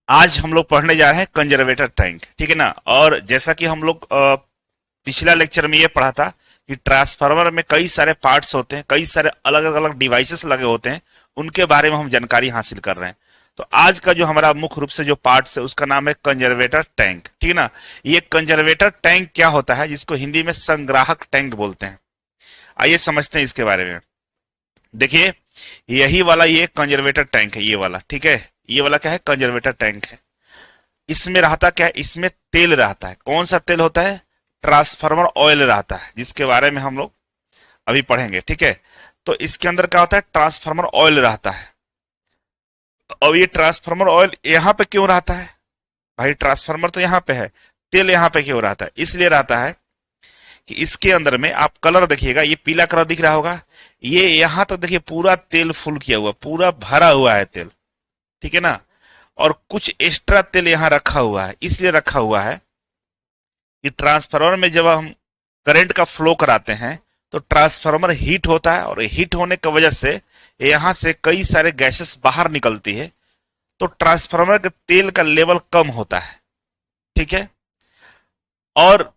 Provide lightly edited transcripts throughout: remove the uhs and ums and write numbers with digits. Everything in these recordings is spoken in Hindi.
आज हम लोग पढ़ने जा रहे हैं कंजर्वेटर टैंक, ठीक है ना। और जैसा कि हम लोग पिछला लेक्चर में ये पढ़ा था कि ट्रांसफार्मर में कई सारे पार्ट्स होते हैं, कई सारे अलग अलग डिवाइसेस लगे होते हैं, उनके बारे में हम जानकारी हासिल कर रहे हैं। तो आज का जो हमारा मुख्य रूप से जो पार्ट्स है उसका नाम है कंजर्वेटर टैंक, ठीक है ना। ये कंजर्वेटर टैंक क्या होता है, जिसको हिंदी में संग्राहक टैंक बोलते हैं। आइए समझते हैं इसके बारे में। देखिए, यही वाला ये कंजर्वेटर टैंक है, ये वाला, ठीक है। ये वाला क्या है, कंजर्वेटर टैंक है। इसमें रहता क्या है, इसमें तेल रहता है। कौन सा तेल होता है, ट्रांसफार्मर ऑयल रहता है, जिसके बारे में हम लोग अभी पढ़ेंगे, ठीक है। तो इसके अंदर क्या होता है, ट्रांसफार्मर ऑयल रहता है। अब ये ट्रांसफार्मर ऑयल यहाँ पे क्यों रहता है भाई, ट्रांसफार्मर तो यहाँ पे है, तेल यहाँ पे क्यों रहता है? इसलिए रहता है कि इसके अंदर में आप कलर देखिएगा, ये पीला कलर दिख रहा होगा, ये यहां तक देखिए पूरा तेल फुल किया हुआ, पूरा भरा हुआ है तेल, ठीक है ना। और कुछ एक्स्ट्रा तेल यहां रखा हुआ है, इसलिए रखा हुआ है कि ट्रांसफार्मर में जब हम करंट का फ्लो कराते हैं तो ट्रांसफार्मर हीट होता है, और हीट होने की वजह से यहां से कई सारे गैसेस बाहर निकलती है, तो ट्रांसफार्मर के तेल का लेवल कम होता है, ठीक है। और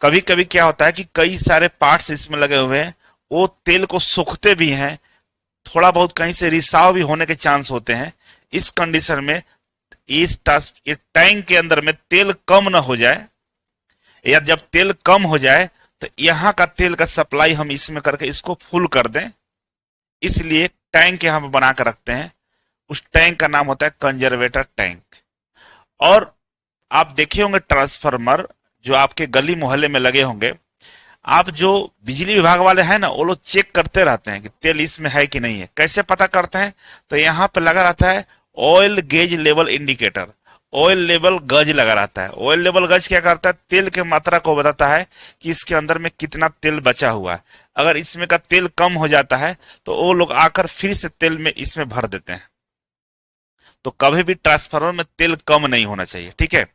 कभी कभी क्या होता है कि कई सारे पार्ट्स इसमें लगे हुए हैं, वो तेल को सोखते भी हैं, थोड़ा बहुत कहीं से रिसाव भी होने के चांस होते हैं। इस कंडीशन में ये टैंक के अंदर में तेल कम ना हो जाए, या जब तेल कम हो जाए तो यहां का तेल का सप्लाई हम इसमें करके इसको फुल कर दें, इसलिए टैंक यहां पर बना कर रखते हैं। उस टैंक का नाम होता है कंजर्वेटर टैंक। और आप देखे होंगे ट्रांसफार्मर जो आपके गली मोहल्ले में लगे होंगे, आप जो बिजली विभाग वाले हैं ना, वो लोग चेक करते रहते हैं कि तेल इसमें है कि नहीं है। कैसे पता करते हैं, तो यहाँ पे लगा रहता है oil gauge level indicator, oil level गज लगा रहता है। ऑयल लेवल गज क्या करता है, तेल के मात्रा को बताता है कि इसके अंदर में कितना तेल बचा हुआ है। अगर इसमें का तेल कम हो जाता है तो वो लोग आकर फिर से तेल में इसमें भर देते हैं। तो कभी भी ट्रांसफार्मर में तेल कम नहीं होना चाहिए, ठीक है।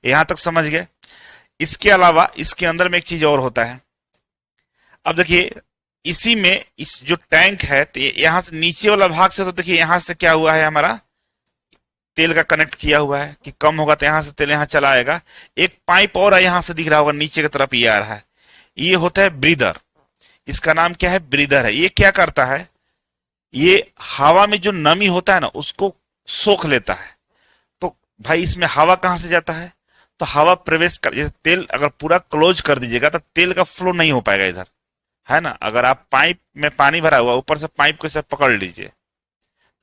यहां तक समझ गए। इसके अलावा इसके अंदर में एक चीज और होता है। अब देखिए, इसी में इस जो टैंक है, तो यहां से नीचे वाला भाग से, तो देखिए यहां से क्या हुआ है, हमारा तेल का कनेक्ट किया हुआ है कि कम होगा तो यहां से तेल यहां चला आएगा। एक पाइप और है, यहां से दिख रहा होगा, नीचे की तरफ ये आ रहा है, ये होता है ब्रीदर। इसका नाम क्या है, ब्रीदर है। ये क्या करता है, ये हवा में जो नमी होता है ना, उसको सोख लेता है। तो भाई इसमें हवा कहां से जाता है, तो हवा प्रवेश कर, जैसे तेल अगर पूरा क्लोज कर दीजिएगा तो तेल का फ्लो नहीं हो पाएगा इधर, है ना। अगर आप पाइप में पानी भरा हुआ, ऊपर से पाइप को ऐसे पकड़ लीजिए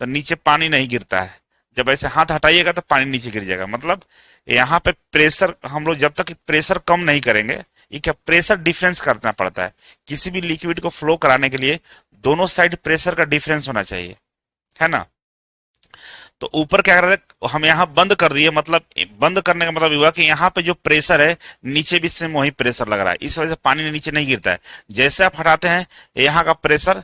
तो नीचे पानी नहीं गिरता है। जब ऐसे हाथ हटाइएगा तो पानी नीचे गिर जाएगा। मतलब यहाँ पे प्रेशर, हम लोग जब तक प्रेशर कम नहीं करेंगे, ये क्या, प्रेशर डिफरेंस करना पड़ता है। किसी भी लिक्विड को फ्लो कराने के लिए दोनों साइड प्रेशर का डिफरेंस होना चाहिए, है ना। तो ऊपर क्या कर रहे थे हम, यहाँ बंद कर दिए, मतलब बंद करने का मतलब हुआ कि यहाँ पे जो प्रेशर है, नीचे भी सेम वही प्रेशर लग रहा है, इस वजह से पानी नीचे नहीं गिरता है। जैसे आप हटाते हैं, यहाँ का प्रेशर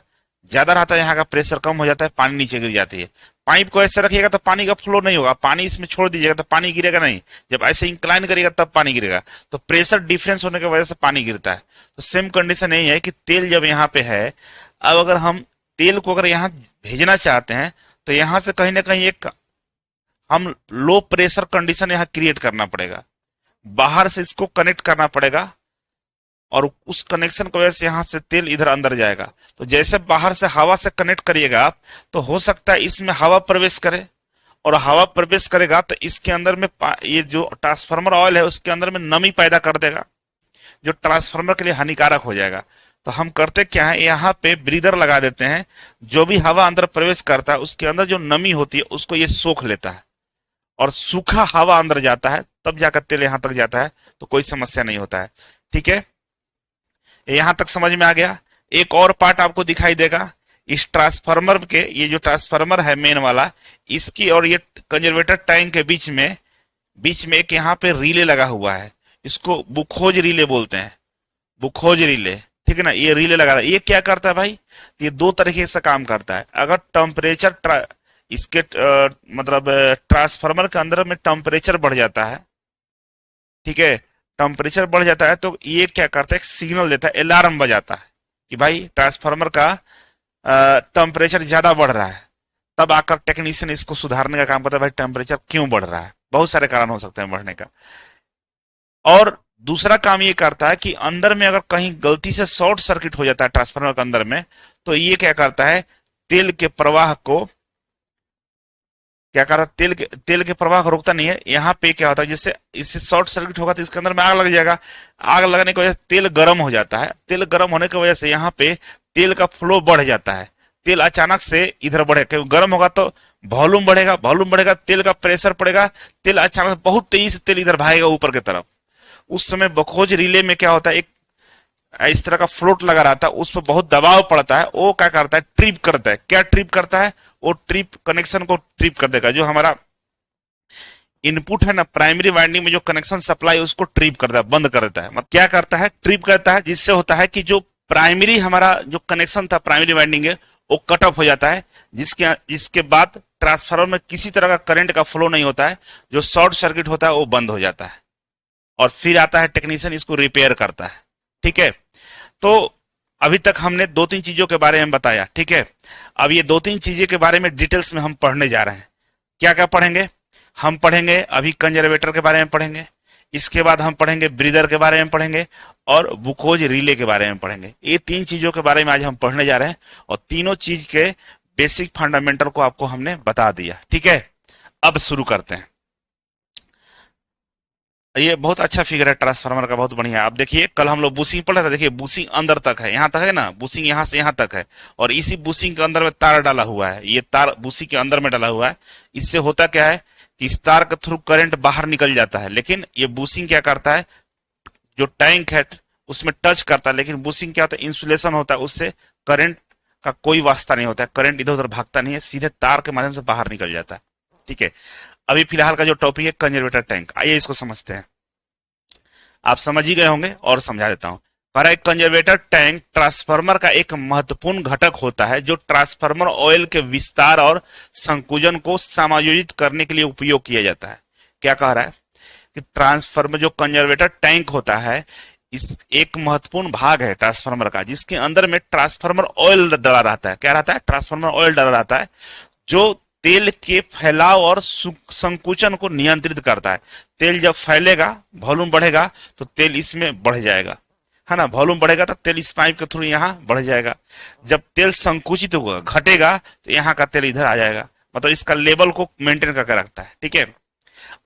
ज्यादा रहता है, यहाँ का प्रेशर कम हो जाता है, पानी नीचे गिर जाती है। पाइप को ऐसे रखिएगा तो पानी का फ्लो नहीं होगा, पानी इसमें छोड़ दीजिएगा तो पानी गिरेगा नहीं। जब ऐसे इंक्लाइन करिएगा तब पानी गिरेगा। तो प्रेशर डिफरेंस होने की वजह से पानी गिरता है। तो सेम कंडीशन यही है कि तेल जब यहाँ पे है, अब अगर हम तेल को अगर यहाँ भेजना चाहते हैं, तो यहाँ से कहीं ना कहीं एक हम लो प्रेशर कंडीशन यहाँ क्रिएट करना पड़ेगा, बाहर से इसको कनेक्ट करना पड़ेगा, और उस कनेक्शन की वजह से यहां से तेल इधर अंदर जाएगा। तो जैसे बाहर से हवा से कनेक्ट करिएगा आप, तो हो सकता है इसमें हवा प्रवेश करे, और हवा प्रवेश करेगा तो इसके अंदर में ये जो ट्रांसफार्मर ऑयल है उसके अंदर में नमी पैदा कर देगा, जो ट्रांसफार्मर के लिए हानिकारक हो जाएगा। तो हम करते क्या है, यहाँ पे ब्रीदर लगा देते हैं, जो भी हवा अंदर प्रवेश करता है उसके अंदर जो नमी होती है उसको ये सोख लेता है, और सूखा हवा अंदर जाता है, तब जाकर तेल यहां तक जाता है, तो कोई समस्या नहीं होता है, ठीक है। यहां तक समझ में आ गया। एक और पार्ट आपको दिखाई देगा इस ट्रांसफार्मर के, ये जो ट्रांसफार्मर है मेन वाला, इसकी और ये कंजर्वेटर टैंक के बीच में एक यहाँ पे रिले लगा हुआ है, इसको बुखोज रिले बोलते हैं, बुखोज रिले, ठीक है ना। ये रिले लगा रहा है, ये क्या करता है भाई, ये दो तरीके से काम करता है। अगर टेम्परेचर इसके मतलब ट्रांसफार्मर के अंदर में टेम्परेचर बढ़ जाता है, ठीक है, टेम्परेचर बढ़ जाता है, तो ये क्या करता है, सिग्नल देता है, अलार्म बजाता है कि भाई ट्रांसफार्मर का टेम्परेचर ज्यादा बढ़ रहा है। तब आकर टेक्नीशियन इसको सुधारने का काम करता है, भाई टेम्परेचर क्यों बढ़ रहा है, बहुत सारे कारण हो सकते हैं बढ़ने का। और दूसरा काम ये करता है कि अंदर में अगर कहीं गलती से शॉर्ट सर्किट हो जाता है ट्रांसफार्मर के अंदर में, तो ये क्या करता है, तेल के प्रवाह को क्या करता है, तेल के प्रवाह को रोकता नहीं है। यहाँ पे क्या होता है, जैसे इससे शॉर्ट सर्किट होगा तो इसके अंदर में आग लग जाएगा। आग लगने की वजह से तेल गर्म हो जाता है। तेल गर्म होने की वजह से यहाँ पे तेल का फ्लो बढ़ जाता है। तेल अचानक से इधर बढ़े, क्योंकि गर्म होगा तो वॉल्यूम बढ़ेगा, वॉल्यूम बढ़ेगा, तेल का प्रेशर पड़ेगा, तेल अचानक बहुत तेजी से तेल इधर भागेगा ऊपर की तरफ। उस समय बखोज रिले में क्या होता है, एक इस तरह का फ्लोट लगा रहता है, उस पर बहुत दबाव पड़ता है, वो क्या करता है, ट्रिप करता है। क्या ट्रिप करता है, वो ट्रिप कनेक्शन को ट्रिप कर देगा। जो हमारा इनपुट है ना, प्राइमरी वाइंडिंग में जो कनेक्शन सप्लाई उसको ट्रिप करता है, बंद कर देता है। मतलब क्या करता है, ट्रिप करता है, जिससे होता है कि जो प्राइमरी हमारा जो कनेक्शन था, प्राइमरी वाइंडिंग है, वो कट ऑफ हो जाता है, जिसके बाद ट्रांसफार्मर में किसी तरह का करंट का फ्लो नहीं होता है। जो शॉर्ट सर्किट होता है वो बंद हो जाता है, और फिर आता है टेक्नीशियन इसको रिपेयर करता है। ठीक है, तो अभी तक हमने दो तीन चीजों के बारे में बताया। ठीक है, अब ये दो तीन चीजें के बारे में डिटेल्स में हम पढ़ने जा रहे हैं। क्या क्या पढ़ेंगे, हम पढ़ेंगे अभी कंजर्वेटर के बारे में पढ़ेंगे, इसके बाद हम पढ़ेंगे ब्रीदर के बारे में पढ़ेंगे, और बुकोज रिले के बारे में पढ़ेंगे। ये तीन चीजों के बारे में आज हम पढ़ने जा रहे हैं, और तीनों चीज के बेसिक फंडामेंटल को आपको हमने बता दिया। ठीक है, अब शुरू करते हैं। ये बहुत अच्छा फिगर है ट्रांसफार्मर का, बहुत बढ़िया। आप देखिए, कल हम लोग बूसिंग पढ़ रहे थे, देखिए बूसिंग अंदर तक है, यहाँ तक है ना, बूसिंग यहाँ से यहाँ तक है, और इसी बूसिंग के अंदर में तार डाला हुआ है। ये तार बूसिंग के अंदर में डाला हुआ है। इससे होता क्या है कि इस तार के थ्रू करंट बाहर निकल जाता है, लेकिन ये बूसिंग क्या करता है, जो टैंक है उसमें टच करता है, लेकिन बूसिंग क्या होता है, इंसुलेशन होता है, उससे करंट का कोई वास्ता नहीं होता है, करंट इधर उधर भागता नहीं है, सीधे तार के माध्यम से बाहर निकल जाता है। ठीक है, अभी फिलहाल का जो टॉपिक है कंजर्वेटर टैंक, आइए इसको समझते हैं। आप समझ ही गए होंगे और समझा देता हूं। हमारा एक कंजर्वेटर टैंक ट्रांसफार्मर का एक महत्वपूर्ण घटक होता है, जो ट्रांसफार्मर ऑयल के विस्तार और संकुचन को समायोजित करने के लिए उपयोग किया जाता है। क्या कह रहा है कि ट्रांसफार्मर जो कंजर्वेटर टैंक होता है, इस एक महत्वपूर्ण भाग है ट्रांसफार्मर का, जिसके अंदर में ट्रांसफार्मर ऑयल डाला रहता है। क्या रहता है, ट्रांसफार्मर ऑयल डाला रहता है, जो तेल के फैलाव और संकुचन को नियंत्रित करता है। तेल जब फैलेगा, वॉल्यूम बढ़ेगा, तो तेल इसमें बढ़ जाएगा, है ना, वॉल्यूम बढ़ेगा तो तेल इस पाइप के थ्रू यहाँ बढ़ जाएगा। जब तेल संकुचित होगा, घटेगा, तो यहाँ का तेल इधर आ जाएगा। मतलब इसका लेवल को मेंटेन करके रखता है। ठीक है,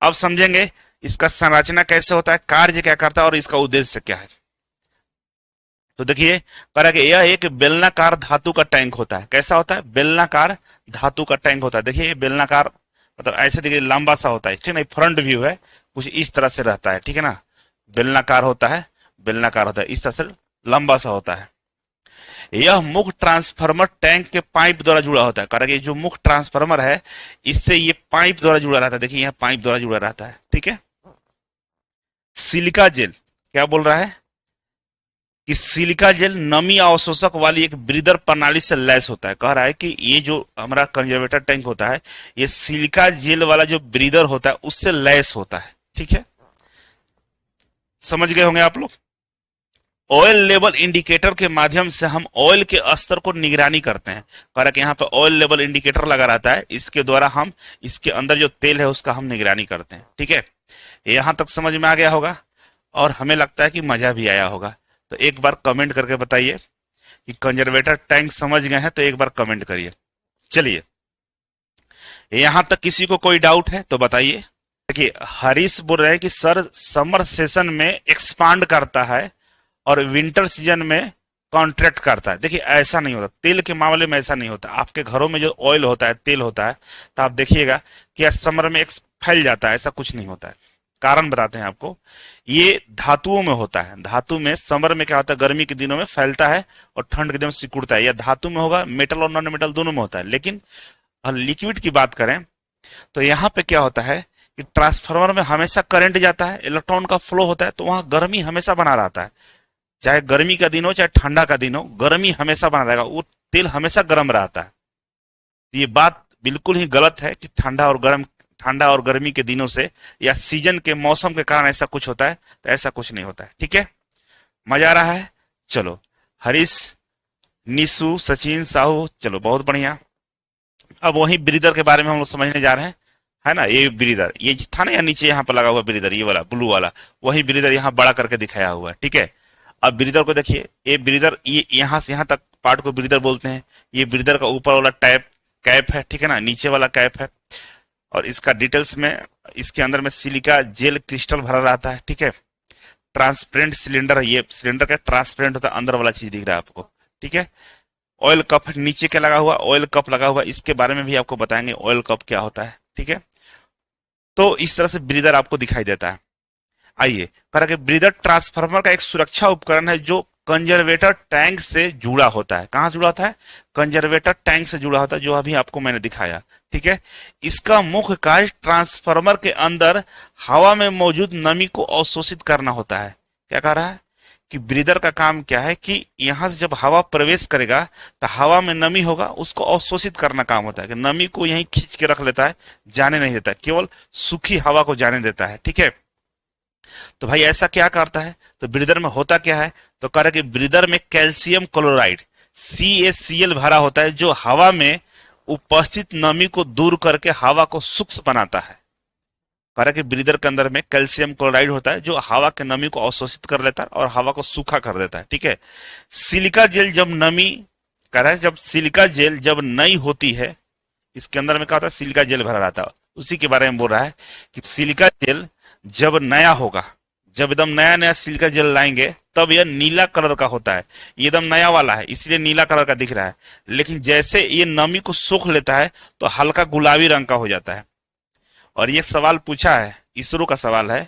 अब समझेंगे इसका संरचना कैसे होता है, कार्य क्या करता है, और इसका उद्देश्य क्या है। तो देखिए, कह कि यह एक बेलनाकार धातु का टैंक होता है। कैसा होता है, बेलनाकार धातु का टैंक होता है। देखिए ये बेलनाकार, मतलब ऐसे देखिए लंबा सा होता है, ठीक है, फ्रंट व्यू है, कुछ इस तरह से रहता है। ठीक है ना, बेलनाकार होता है, बेलनाकार होता है, इस तरह से लंबा सा होता है। यह मुख्य ट्रांसफार्मर टैंक के पाइप द्वारा जुड़ा होता है। कह जो मुख्य ट्रांसफार्मर है, इससे ये पाइप द्वारा जुड़ा रहता है। देखिए यह पाइप द्वारा जुड़ा रहता है। ठीक है, सिलिका जेल क्या बोल रहा है कि सिलिका जेल नमी अवशोषक वाली एक ब्रीदर प्रणाली से लैस होता है। कह रहा है कि ये जो हमारा कंजर्वेटर टैंक होता है, ये सिलिका जेल वाला जो ब्रीदर होता है उससे लैस होता है। ठीक है, समझ गए होंगे आप लोग। ऑयल लेवल इंडिकेटर के माध्यम से हम ऑयल के स्तर को निगरानी करते हैं। कह रहा है कि यहाँ पे ऑयल लेवल इंडिकेटर लगा रहता है, इसके द्वारा हम इसके अंदर जो तेल है उसका हम निगरानी करते हैं। ठीक है, यहां तक समझ में आ गया होगा, और हमें लगता है कि मजा भी आया होगा। तो एक बार कमेंट करके बताइए कि कंजर्वेटर टैंक समझ गए हैं, तो एक बार कमेंट करिए। चलिए, यहां तक किसी को कोई डाउट है तो बताइए। देखिए हरीश बोल रहे हैं कि सर समर सेशन में एक्सपांड करता है और विंटर सीजन में कॉन्ट्रैक्ट करता है। देखिए ऐसा नहीं होता, तेल के मामले में ऐसा नहीं होता। आपके घरों में जो ऑयल होता है, तेल होता है, तो आप देखिएगा कि समर में फैल जाता है, ऐसा कुछ नहीं होता है। कारण बताते हैं आपको, ये धातुओं में होता है। धातु में समर में क्या होता है, गर्मी के दिनों में फैलता है और ठंड के दिनों में सिकुड़ता है। या धातु में होगा, मेटल और नॉन मेटल दोनों में होता है। लेकिन लिक्विड की बात करें तो यहाँ पे क्या होता है कि ट्रांसफार्मर में हमेशा करंट जाता है, इलेक्ट्रॉन का फ्लो होता है, तो वहां गर्मी हमेशा बना रहता है। चाहे गर्मी का दिन हो चाहे ठंडा का दिन हो, गर्मी हमेशा बना रहेगा, वो तेल हमेशा गर्म रहता है। ये बात बिल्कुल ही गलत है कि ठंडा और गर्मी के दिनों से या सीजन के मौसम के कारण ऐसा कुछ होता है, तो ऐसा कुछ नहीं होता है। ठीक है, मजा आ रहा है। चलो, हरीश, निशु, सचिन, साहू, चलो बहुत बढ़िया। अब वही ब्रीदर के बारे में हम लोग समझने जा रहे हैं, है ना। ये ब्रीदर, ये था ना यहाँ नीचे यहाँ पर लगा हुआ ब्रीदर, ये वाला ब्लू वाला, वही ब्रीदर यहाँ बड़ा करके दिखाया हुआ है, ठीक है। अब ब्रीदर को देखिए, ये ब्रीदर, ये यहाँ से यहाँ तक पार्ट को ब्रीदर बोलते हैं। ये ब्रीदर का ऊपर वाला टैप कैप है, ठीक है ना, नीचे वाला कैप है। और इसका डिटेल्स में, इसके अंदर में सिलिका जेल क्रिस्टल भरा रहता है, ठीक है। ट्रांसपेरेंट सिलेंडर है, ये सिलेंडर का ट्रांसपेरेंट होता है, अंदर वाला चीज दिख रहा है आपको, ठीक है। ऑयल कप नीचे क्या लगा हुआ, ऑयल कप लगा हुआ, इसके बारे में भी आपको बताएंगे ऑयल कप क्या होता है, ठीक है। तो इस तरह से ब्रीदर आपको दिखाई देता है। आइए, कह कि ब्रीदर ट्रांसफार्मर का एक सुरक्षा उपकरण है जो कंजर्वेटर टैंक से जुड़ा होता है। कहां जुड़ा होता है? कंजर्वेटर टैंक से जुड़ा होता है, जो अभी आपको मैंने दिखाया, ठीक है। इसका मुख्य कार्य ट्रांसफार्मर के अंदर हवा में मौजूद नमी को अवशोषित करना होता है। क्या कह रहा है कि ब्रीदर का काम क्या है कि यहां से जब हवा प्रवेश करेगा तो हवा में नमी होगा, उसको अवशोषित करना काम होता है, कि नमी को यहीं खींच के रख लेता है, जाने नहीं देता, केवल सूखी हवा को जाने देता है, ठीक है। तो भाई ऐसा क्या करता है? तो ब्रीदर में होता क्या है? तो कह रहा है कि ब्रीदर में कैल्शियम क्लोराइड CaCl भरा होता है, जो हवा में उपस्थित नमी को दूर करके हवा को सूक्ष्म बनाता है। कह रहा है कि ब्रीदर के अंदर में कैल्शियम क्लोराइड होता है, जो हवा के नमी को अवशोषित कर लेता है और हवा को सूखा कर देता है, ठीक है। सिलिका जेल जब नमी, कह रहा है जब सिलिका जेल जब नई होती है, इसके अंदर में क्या होता है? सिलिका जेल भरा रहता है, उसी के बारे में बोल रहा है कि सिलिका जेल जब नया होगा, जब एकदम नया नया सिलिका जेल लाएंगे, तब यह नीला कलर का होता है। ये एकदम नया वाला है, इसलिए नीला कलर का दिख रहा है। लेकिन जैसे ये नमी को सोख लेता है तो हल्का गुलाबी रंग का हो जाता है। और ये सवाल पूछा है, इसरो का सवाल है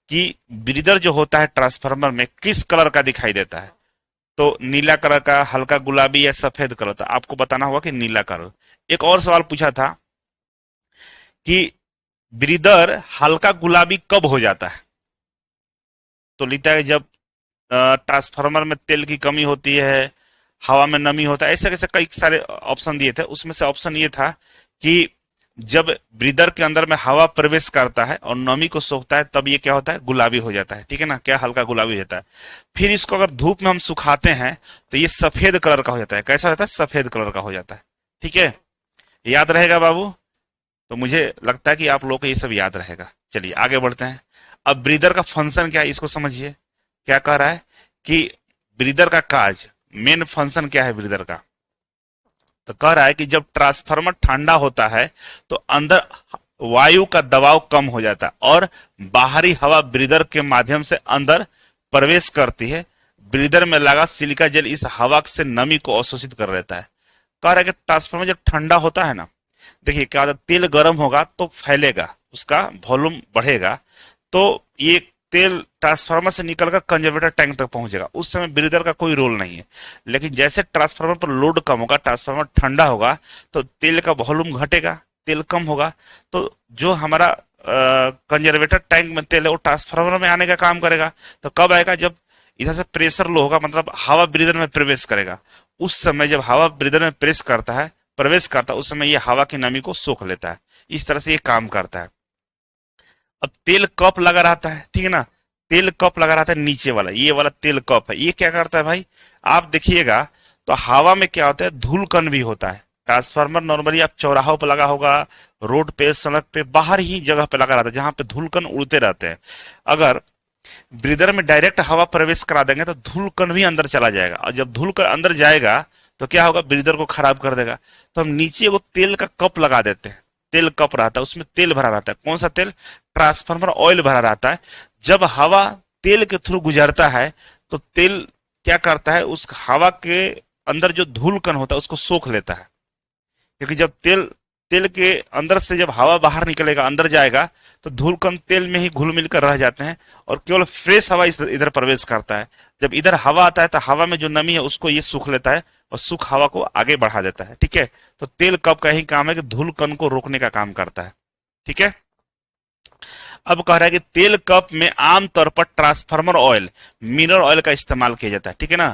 कि ब्रीदर जो होता है ट्रांसफार्मर में किस कलर का दिखाई देता है? तो नीला कलर का, हल्का गुलाबी या सफेद कलर था। आपको बताना होगा कि नीला कलर। एक और सवाल पूछा था कि ब्रीदर हल्का गुलाबी कब हो जाता है? तो लिखता है जब ट्रांसफार्मर में तेल की कमी होती है, हवा में नमी होता है, ऐसे कैसे कई सारे ऑप्शन दिए थे। उसमें से ऑप्शन ये था कि जब ब्रीदर के अंदर में हवा प्रवेश करता है और नमी को सोखता है, तब ये क्या होता है? गुलाबी हो जाता है, ठीक है ना, क्या हल्का गुलाबी होता है। फिर इसको अगर धूप में हम सुखाते हैं तो ये सफेद कलर का हो जाता है। कैसा होता है? सफेद कलर का हो जाता है, ठीक है। याद रहेगा बाबू? तो मुझे लगता है कि आप लोगों को ये सब याद रहेगा। चलिए आगे बढ़ते हैं। अब ब्रीदर का फंक्शन क्या है, इसको समझिए। क्या कह रहा है कि ब्रीदर का काज, मेन फंक्शन क्या है ब्रीदर का? तो कह रहा है कि जब ट्रांसफार्मर ठंडा होता है तो अंदर वायु का दबाव कम हो जाता है और बाहरी हवा ब्रीदर के माध्यम से अंदर प्रवेश करती है। ब्रीदर में लगा सिलिका जेल इस हवा से नमी को अवशोषित कर लेता है। कह रहा है कि ट्रांसफार्मर जब ठंडा होता है ना, देखिए क्या होता है, तेल गर्म होगा तो फैलेगा, उसका वॉल्यूम बढ़ेगा, तो ये तेल ट्रांसफार्मर से निकलकर कंजर्वेटर टैंक तक पहुंचेगा। उस समय ब्रीदर का कोई रोल नहीं है। लेकिन जैसे ट्रांसफार्मर पर लोड कम होगा, ट्रांसफार्मर ठंडा होगा, तो तेल का वॉल्यूम घटेगा, तेल कम होगा, तो जो हमारा कंजर्वेटर टैंक में तेल है वो ट्रांसफार्मर में आने का काम करेगा। तो कब आएगा? जब इधर से प्रेशर लो होगा, मतलब हवा ब्रीदर में प्रवेश करेगा। उस समय जब हवा ब्रीदर में प्रवेश करता है, उस समय ये हवा की नमी को सोख लेता है। इस तरह से ये काम करता है। अब तेल कप लगा रहता है, ठीक है ना, तेल कप लगा रहता है नीचे वाला, ये वाला तेल कप है। ये क्या करता है भाई? आप देखिएगा तो हवा में क्या होता है, धूल कण भी होता है। ट्रांसफार्मर नॉर्मली आप चौराहों पर लगा होगा, रोड पे, सड़क पे, बाहर ही जगह पे लगा रहता है, जहां पे धूल कण उड़ते रहते हैं। अगर ब्रीदर में डायरेक्ट हवा प्रवेश करा देंगे तो धूल कण भी अंदर चला जाएगा, और जब धूल कण अंदर जाएगा तो क्या होगा? ब्रीदर को खराब कर देगा। तो हम नीचे वो तेल का कप लगा देते हैं, तेल कप रहता है, उसमें तेल भरा रहता है। कौन सा तेल? ट्रांसफार्मर ऑयल भरा रहता है। जब हवा तेल के थ्रू गुजरता है तो तेल क्या करता है, उस हवा के अंदर जो धूल कण होता है उसको सोख लेता है। क्योंकि जब तेल तेल के अंदर से जब हवा बाहर निकलेगा, अंदर जाएगा, तो धूल कण तेल में ही घुल मिलकर रह जाते हैं और केवल फ्रेश हवा इधर प्रवेश करता है। जब इधर हवा आता है तो हवा में जो नमी है उसको ये सूख लेता है और सूख हवा को आगे बढ़ा देता है, ठीक है। तो तेल कप का ही काम है कि धूल कण को रोकने का काम करता है, ठीक है। अब कह रहा है कि तेल कप में आमतौर पर ट्रांसफार्मर ऑयल, मिनरल ऑयल का इस्तेमाल किया जाता है, ठीक है ना।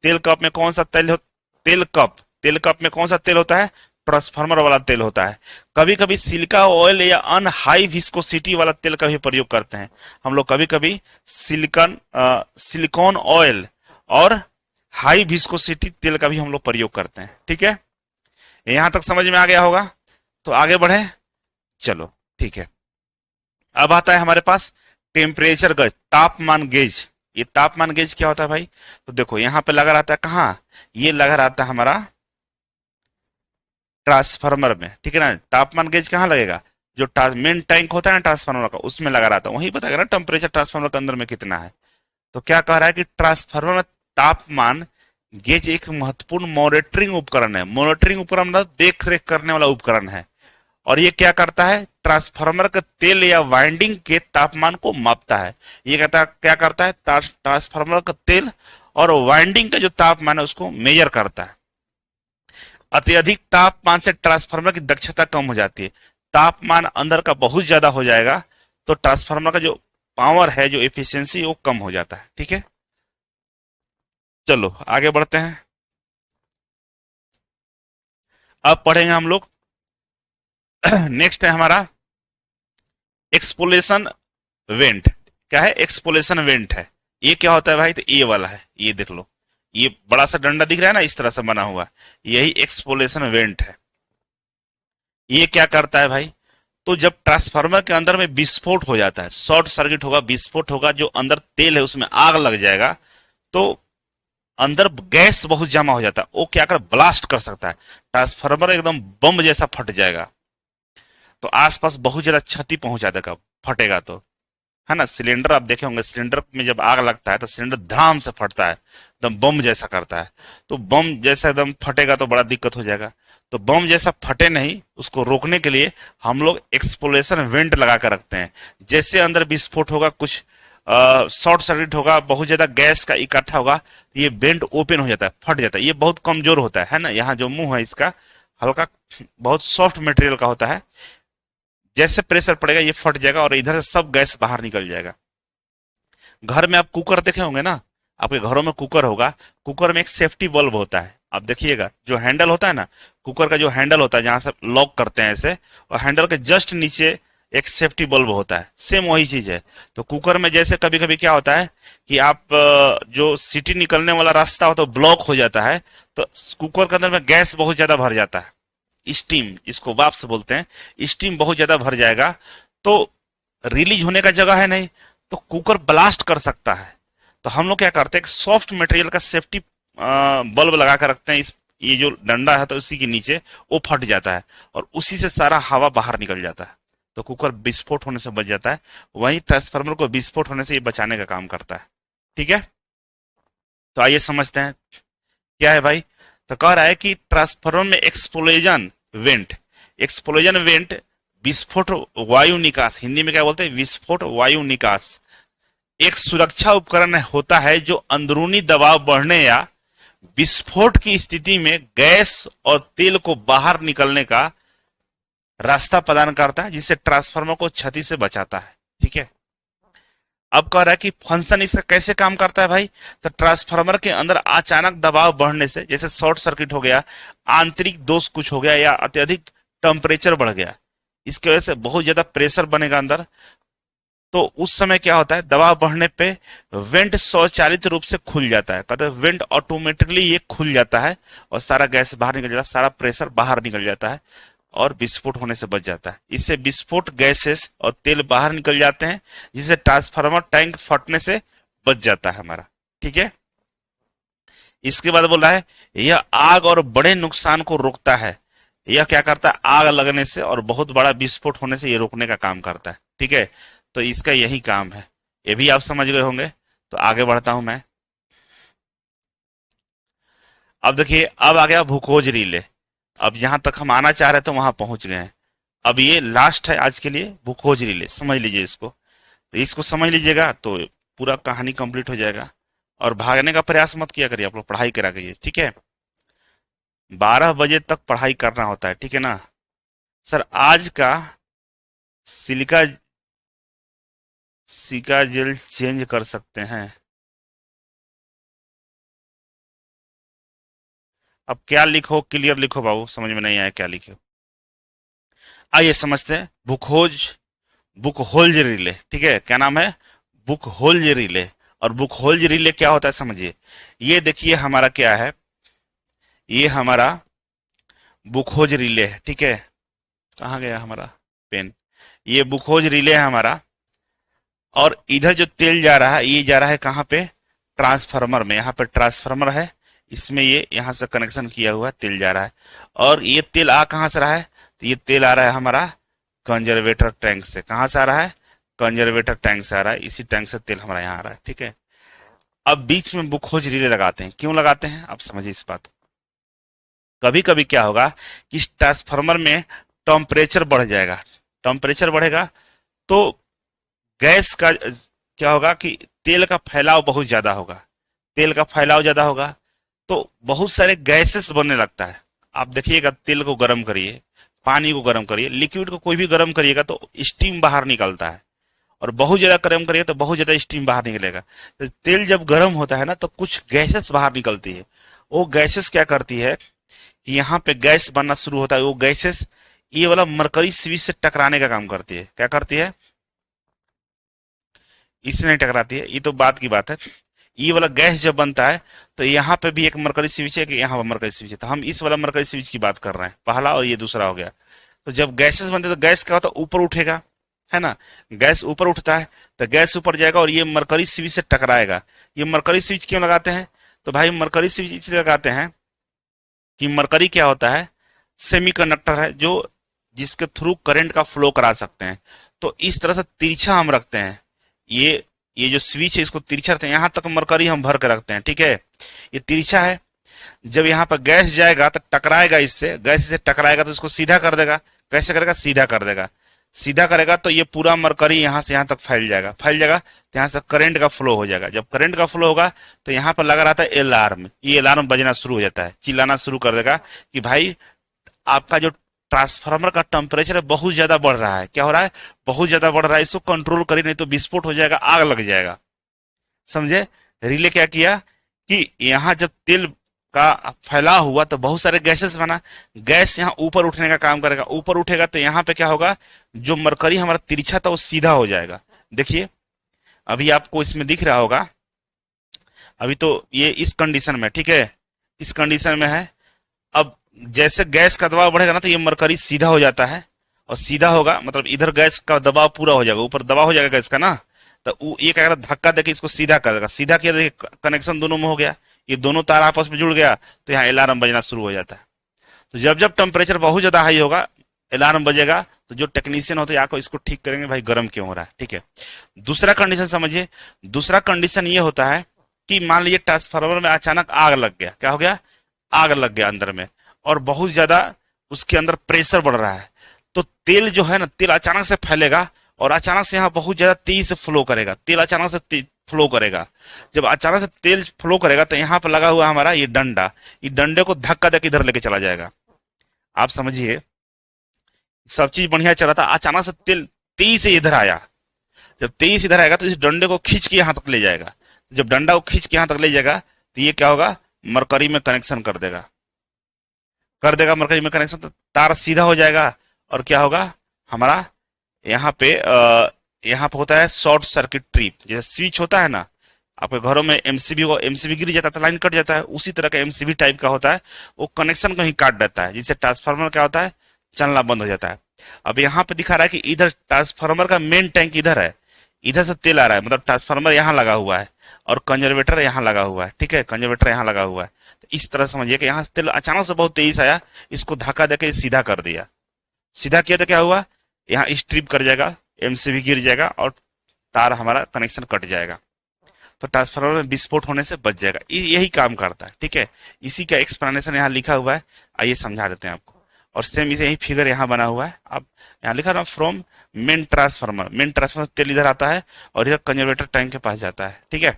तेल कप में कौन सा तेल? तेल कप में कौन सा तेल होता है? ट्रांसफार्मर वाला तेल होता है। कभी कभी सिलिका ऑयल या अन हाई विस्कोसिटी वाला तेल का भी प्रयोग करते हैं हम लोग। कभी कभी सिलिकॉन ऑयल और हाई विस्कोसिटी तेल का भी हम लोग प्रयोग करते हैं, ठीक है। यहां तक समझ में आ गया होगा, तो आगे बढ़े। चलो ठीक है। अब आता है हमारे पास टेम्परेचर गेज, तापमान गेज। ये तापमान गेज क्या होता है भाई? तो देखो यहां पे लगा रहता है कहाँ, ये लगा रहता है हमारा ट्रांसफार्मर में, ठीक है ना। तापमान गेज कहाँ लगेगा? जो मेन टैंक होता है ना ट्रांसफार्मर का, उसमें लगा रहता है, वहीं बताएगा ना टेम्परेचर ट्रांसफार्मर के अंदर में कितना है। तो क्या कह रहा है कि ट्रांसफार्मर में तापमान गेज एक महत्वपूर्ण मॉनिटरिंग उपकरण है। मॉनिटरिंग उपकरण मतलब देख रेख करने वाला उपकरण है। और ये क्या करता है? ट्रांसफार्मर के तेल या वाइंडिंग के तापमान को मापता है। ये कहता है क्या करता है? ट्रांसफार्मर का तेल और वाइंडिंग का जो तापमान है उसको मेजर करता है। अत्यधिक तापमान से ट्रांसफार्मर की दक्षता कम हो जाती है। तापमान अंदर का बहुत ज्यादा हो जाएगा तो ट्रांसफार्मर का जो पावर है, जो एफिशिएंसी, वो कम हो जाता है। ठीक है, चलो आगे बढ़ते हैं। अब पढ़ेंगे हम लोग नेक्स्ट है हमारा एक्सपोलेशन वेंट। क्या है? एक्सपोलेशन वेंट है। ये क्या होता है भाई? तो ये वाला है, ये देख लो, ये बड़ा सा डंडा दिख रहा है ना, इस तरह से बना हुआ, यही एक्सपोलेशन वेंट है। ये क्या करता है भाई? तो जब ट्रांसफार्मर के अंदर में विस्फोट हो जाता है, शॉर्ट सर्किट होगा, विस्फोट होगा, जो अंदर तेल है उसमें आग लग जाएगा, तो अंदर गैस बहुत जमा हो जाता है, वो क्या कर ब्लास्ट कर सकता है, ट्रांसफार्मर एकदम बम जैसा फट जाएगा। तो आसपास बहुत ज्यादा क्षति पहुंचा देगा, फटेगा तो, है ना। सिलेंडर आप देखे होंगे, सिलेंडर में जब आग लगता है तो सिलेंडर धड़ाम से फटता है, एकदम बम जैसा करता है। तो बम जैसा एकदम फटेगा तो बड़ा दिक्कत हो जाएगा। तो बम जैसा फटे नहीं, उसको रोकने के लिए हम लोग एक्सप्लोशन वेंट लगा कर रखते हैं। जैसे अंदर विस्फोट होगा, कुछ शॉर्ट सर्किट होगा, बहुत ज्यादा गैस का इकट्ठा होगा, तो ये वेंट ओपन हो जाता है, फट जाता है। ये बहुत कमजोर होता है ना। यहाँ जो मुंह है इसका हल्का, बहुत सॉफ्ट मटेरियल का होता है। जैसे प्रेशर पड़ेगा ये फट जाएगा और इधर से सब गैस बाहर निकल जाएगा। घर में आप कुकर देखे होंगे ना, आपके घरों में कुकर होगा, कुकर में एक सेफ्टी बल्ब होता है। आप देखिएगा जो हैंडल होता है ना, कुकर का जो हैंडल होता है जहां से लॉक करते हैं ऐसे, और हैंडल के जस्ट नीचे एक सेफ्टी बल्ब होता है, सेम वही चीज है। तो कुकर में जैसे कभी कभी क्या होता है कि आप जो सीटी निकलने वाला रास्ता होता है ब्लॉक हो जाता है, तो कुकर के अंदर में गैस बहुत ज्यादा भर जाता है, स्टीम, इसको वाष्प बोलते हैं। स्टीम बहुत ज्यादा भर जाएगा तो रिलीज होने का जगह है नहीं, तो कुकर ब्लास्ट कर सकता है। तो हम लोग क्या करते हैं, सॉफ्ट मटेरियल का सेफ्टी बल्ब लगा कर रखते हैं। इस ये जो डंडा है तो उसी के नीचे वो फट जाता है और उसी से सारा हवा बाहर निकल जाता है, तो कुकर विस्फोट होने से बच जाता है। वहीं ट्रांसफार्मर को विस्फोट होने से ये बचाने का काम करता है। ठीक है, तो आइए समझते हैं क्या है भाई। तो कह रहा है कि ट्रांसफार्मर में एक्सप्लोजन वेंट, एक्सप्लोजन वेंट विस्फोट वायु निकास, हिंदी में क्या बोलते हैं, विस्फोट वायु निकास, एक सुरक्षा उपकरण होता है जो अंदरूनी दबाव बढ़ने या विस्फोट की स्थिति में गैस और तेल को बाहर निकलने का रास्ता प्रदान करता है, जिससे ट्रांसफार्मर को क्षति से बचाता है। ठीक है, अब कह रहा है कि फंक्शन इसका कैसे काम करता है भाई। तो ट्रांसफार्मर के अंदर अचानक दबाव बढ़ने से, जैसे शॉर्ट सर्किट हो गया, आंतरिक दोष कुछ हो गया, या अत्यधिक टेम्परेचर बढ़ गया, इसकी वजह से बहुत ज्यादा प्रेशर बनेगा अंदर, तो उस समय क्या होता है, दबाव बढ़ने पे वेंट स्वचालित रूप से खुल जाता है। कहते हैं वेंट ऑटोमेटिकली ये खुल जाता है और सारा गैस बाहर निकल जाता है, सारा प्रेशर बाहर निकल जाता है और विस्फोट होने से बच जाता है। इससे विस्फोट गैसेस और तेल बाहर निकल जाते हैं, जिससे ट्रांसफार्मर टैंक फटने से बच जाता है हमारा। ठीक है, इसके बाद बोला है यह आग और बड़े नुकसान को रोकता है। यह क्या करता है, आग लगने से और बहुत बड़ा विस्फोट होने से ये रोकने का काम करता है। ठीक है, तो इसका यही काम है, ये भी आप समझ गए होंगे। तो आगे बढ़ता हूं मैं। अब देखिए, अब आ गया भूखोज रिले। अब जहां तक हम आना चाह रहे थे वहां पहुंच गए हैं। अब ये लास्ट है आज के लिए, भूखोज रिले, समझ लीजिए इसको। तो इसको समझ लीजिएगा तो पूरा कहानी कंप्लीट हो जाएगा। और भागने का प्रयास मत किया करिए, आप लोग पढ़ाई करा करिए। ठीक है, 12 बजे तक पढ़ाई करना होता है, ठीक है ना। सर आज का सिलिका सिका जेल चेंज कर सकते हैं। अब क्या लिखो, क्लियर लिखो बाबू, समझ में नहीं आया क्या लिखो। आइए समझते हैं। बुक होल्ज रिले, ठीक है, क्या नाम है, बुक होल्ज रिले। और बुक होल्ज रिले क्या होता है समझिए। ये देखिए हमारा क्या है, ये हमारा बुकहोज रिले है, ठीक है। कहाँ गया हमारा पेन? ये बुकहोज रिले है हमारा, और इधर जो तेल जा रहा है ये जा रहा है कहाँ पे? ट्रांसफार्मर में। यहाँ पे ट्रांसफार्मर है, इसमें ये यहाँ से कनेक्शन किया हुआ है, तेल जा रहा है। और ये तेल आ कहाँ से रहा है? तो ये तेल आ रहा है हमारा कंजर्वेटर टैंक से। कहाँ से आ रहा है? कंजर्वेटर टैंक से आ रहा है। इसी टैंक से तेल हमारा यहाँ आ रहा है, ठीक है। अब बीच में बुकहोज रिले लगाते हैं। क्यों लगाते हैं आप समझिए इस बात को। कभी कभी क्या होगा कि इस ट्रांसफार्मर में टेम्परेचर बढ़ जाएगा। टेम्परेचर बढ़ेगा तो गैस का क्या होगा कि तेल का फैलाव बहुत ज्यादा होगा। तेल का फैलाव ज्यादा होगा तो बहुत सारे गैसेस बनने लगता है। आप देखिएगा, तेल को गर्म करिए, पानी को गर्म करिए, लिक्विड को कोई भी गर्म करिएगा तो स्टीम बाहर निकलता है, और बहुत ज्यादा गर्म करिए तो बहुत ज्यादा स्टीम बाहर निकलेगा। तो तेल जब गर्म होता है ना तो कुछ गैसेस बाहर निकलती है। वो गैसेस क्या करती है कि यहाँ पे गैस बनना शुरू होता है। वो गैसेस ये वाला मरकरी स्विच से टकराने का काम करती है। क्या करती है? इससे नहीं टकराती है, ये तो बात की बात है। ये वाला गैस जब बनता है तो यहाँ पे भी एक मरकरी स्विच है कि यहाँ पर मरकरी स्विच है, तो हम इस वाला मरकरी स्विच की बात कर रहे हैं, पहला और ये दूसरा हो गया। तो जब गैसेस बनते हैं तो गैस क्या होता है? ऊपर उठेगा, है ना। गैस ऊपर उठता है तो गैस ऊपर जाएगा और ये मरकरी स्विच से टकराएगा। ये मरकरी स्विच क्यों लगाते हैं? तो भाई मरकरी स्विच इसलिए लगाते हैं कि मरकरी क्या होता है? सेमीकंडक्टर है जो जिसके थ्रू करंट का फ्लो करा सकते हैं। तो इस तरह से तिरछा हम रखते हैं। ये जो स्विच है इसको तिरछा रखते हैं, यहां तक मरकरी हम भर के रखते हैं, ठीक है। ये तिरछा है, जब यहाँ पर गैस जाएगा तो टकराएगा, इससे गैस से टकराएगा तो इसको सीधा कर देगा। कैसे करेगा? सीधा कर देगा। सीधा करेगा तो ये पूरा मरकरी यहाँ से यहाँ तक फैल जाएगा। फैल जाएगा तो यहाँ से करंट का फ्लो हो जाएगा। जब करंट का फ्लो होगा तो यहाँ पर लगा रहता है अलार्म। ये अलार्म बजना शुरू हो जाता है, चिल्लाना शुरू कर देगा कि भाई आपका जो ट्रांसफार्मर का टेम्परेचर बहुत ज्यादा बढ़ रहा है। क्या हो रहा है? बहुत ज्यादा बढ़ रहा है, इसको कंट्रोल करिए नहीं तो विस्फोट हो जाएगा, आग लग जाएगा। समझे? रिले क्या किया कि यहाँ जब तेल का फैलाव हुआ तो बहुत सारे गैसेस बना। गैस यहाँ ऊपर उठने का काम करेगा, ऊपर उठेगा तो यहाँ पे क्या होगा? जो मरकरी हमारा तिरछा था वो सीधा हो जाएगा। देखिए अभी आपको इसमें दिख रहा होगा, अभी तो ये इस कंडीशन में, ठीक है, इस कंडीशन में है। अब जैसे गैस का दबाव बढ़ेगा ना तो ये मरकरी सीधा हो जाता है, और सीधा होगा मतलब इधर गैस का दबाव पूरा हो जाएगा, ऊपर दबाव हो जाएगा गैस का ना, तो ये क्या करेगा? धक्का देके इसको सीधा कर देगा। सीधा किया, देखिए कनेक्शन दोनों में हो गया, ये दोनों तार आपस में जुड़ गया तो यहाँ अलार्म बजना शुरू हो जाता है। तो जब जब टेम्परेचर बहुत ज्यादा हाई होगा अलार्म बजेगा, तो जो टेक्नीशियन होते हैं आकर इसको ठीक करेंगे, भाई गर्म क्यों हो रहा है, ठीक है। दूसरा कंडीशन समझिए। दूसरा कंडीशन ये होता है कि मान लीजिए ट्रांसफार्मर में अचानक आग लग गया। क्या हो गया? आग लग गया अंदर में, और बहुत ज्यादा उसके अंदर प्रेशर बढ़ रहा है। तो तेल जो है ना, तेल अचानक से फैलेगा और अचानक से यहाँ बहुत ज्यादा तेजी से फ्लो करेगा। तेल अचानक से फ्लो करेगा। जब अचानक से तेल फ्लो करेगा तो यहाँ पर लगा हुआ हमारा ये डंडा, ये डंडे को धक्का देकर इधर लेके चला जाएगा। आप समझिए, सब चीज बढ़िया चल रहा था, अचानक से तेल तेजी से इधर आया। जब तेजी से इधर आएगा तो इस डंडे को खींच के यहाँ तक ले जाएगा। जब डंडा को खींच के यहाँ तक ले जाएगा तो ये क्या होगा? मरकरी में कनेक्शन कर देगा। मरकरी में कनेक्शन, तो तार सीधा हो जाएगा। और क्या होगा हमारा? यहाँ पे होता है शॉर्ट सर्किट ट्रिप। जैसे स्विच होता है ना, आपके घरों में एमसीबी गिर जाता है तो लाइन कट जाता है, उसी तरह का एमसीबी टाइप का होता है। वो कनेक्शन कहीं काट देता है, जिससे ट्रांसफार्मर क्या होता है? चलना बंद हो जाता है। अब यहाँ पे दिखा रहा है कि इधर ट्रांसफार्मर का मेन टैंक इधर है, इधर से तेल आ रहा है, मतलब ट्रांसफार्मर यहाँ लगा हुआ है और कंजर्वेटर यहाँ लगा हुआ है, ठीक है, कंजर्वेटर यहाँ लगा हुआ है। तो इस तरह समझिए कि यहाँ से तेल अचानक से बहुत तेजी से आया, इसको धक्का देके सीधा कर दिया। सीधा किया तो क्या हुआ? यहाँ स्ट्रिप कर जाएगा, एमसीबी गिर जाएगा और तार हमारा कनेक्शन कट जाएगा। तो ट्रांसफार्मर में विस्फोट होने से बच जाएगा। यही काम करता है, ठीक है। इसी का एक्सप्लेनेशन यहाँ लिखा हुआ है, आइए समझा देते हैं आपको। और सेम इसे यही फिगर यहाँ बना हुआ है। अब यहाँ लिखा ना फ्रॉम मेन ट्रांसफार्मर तेल इधर आता है और इधर कंजर्वेटर टैंक के पास जाता है, ठीक है।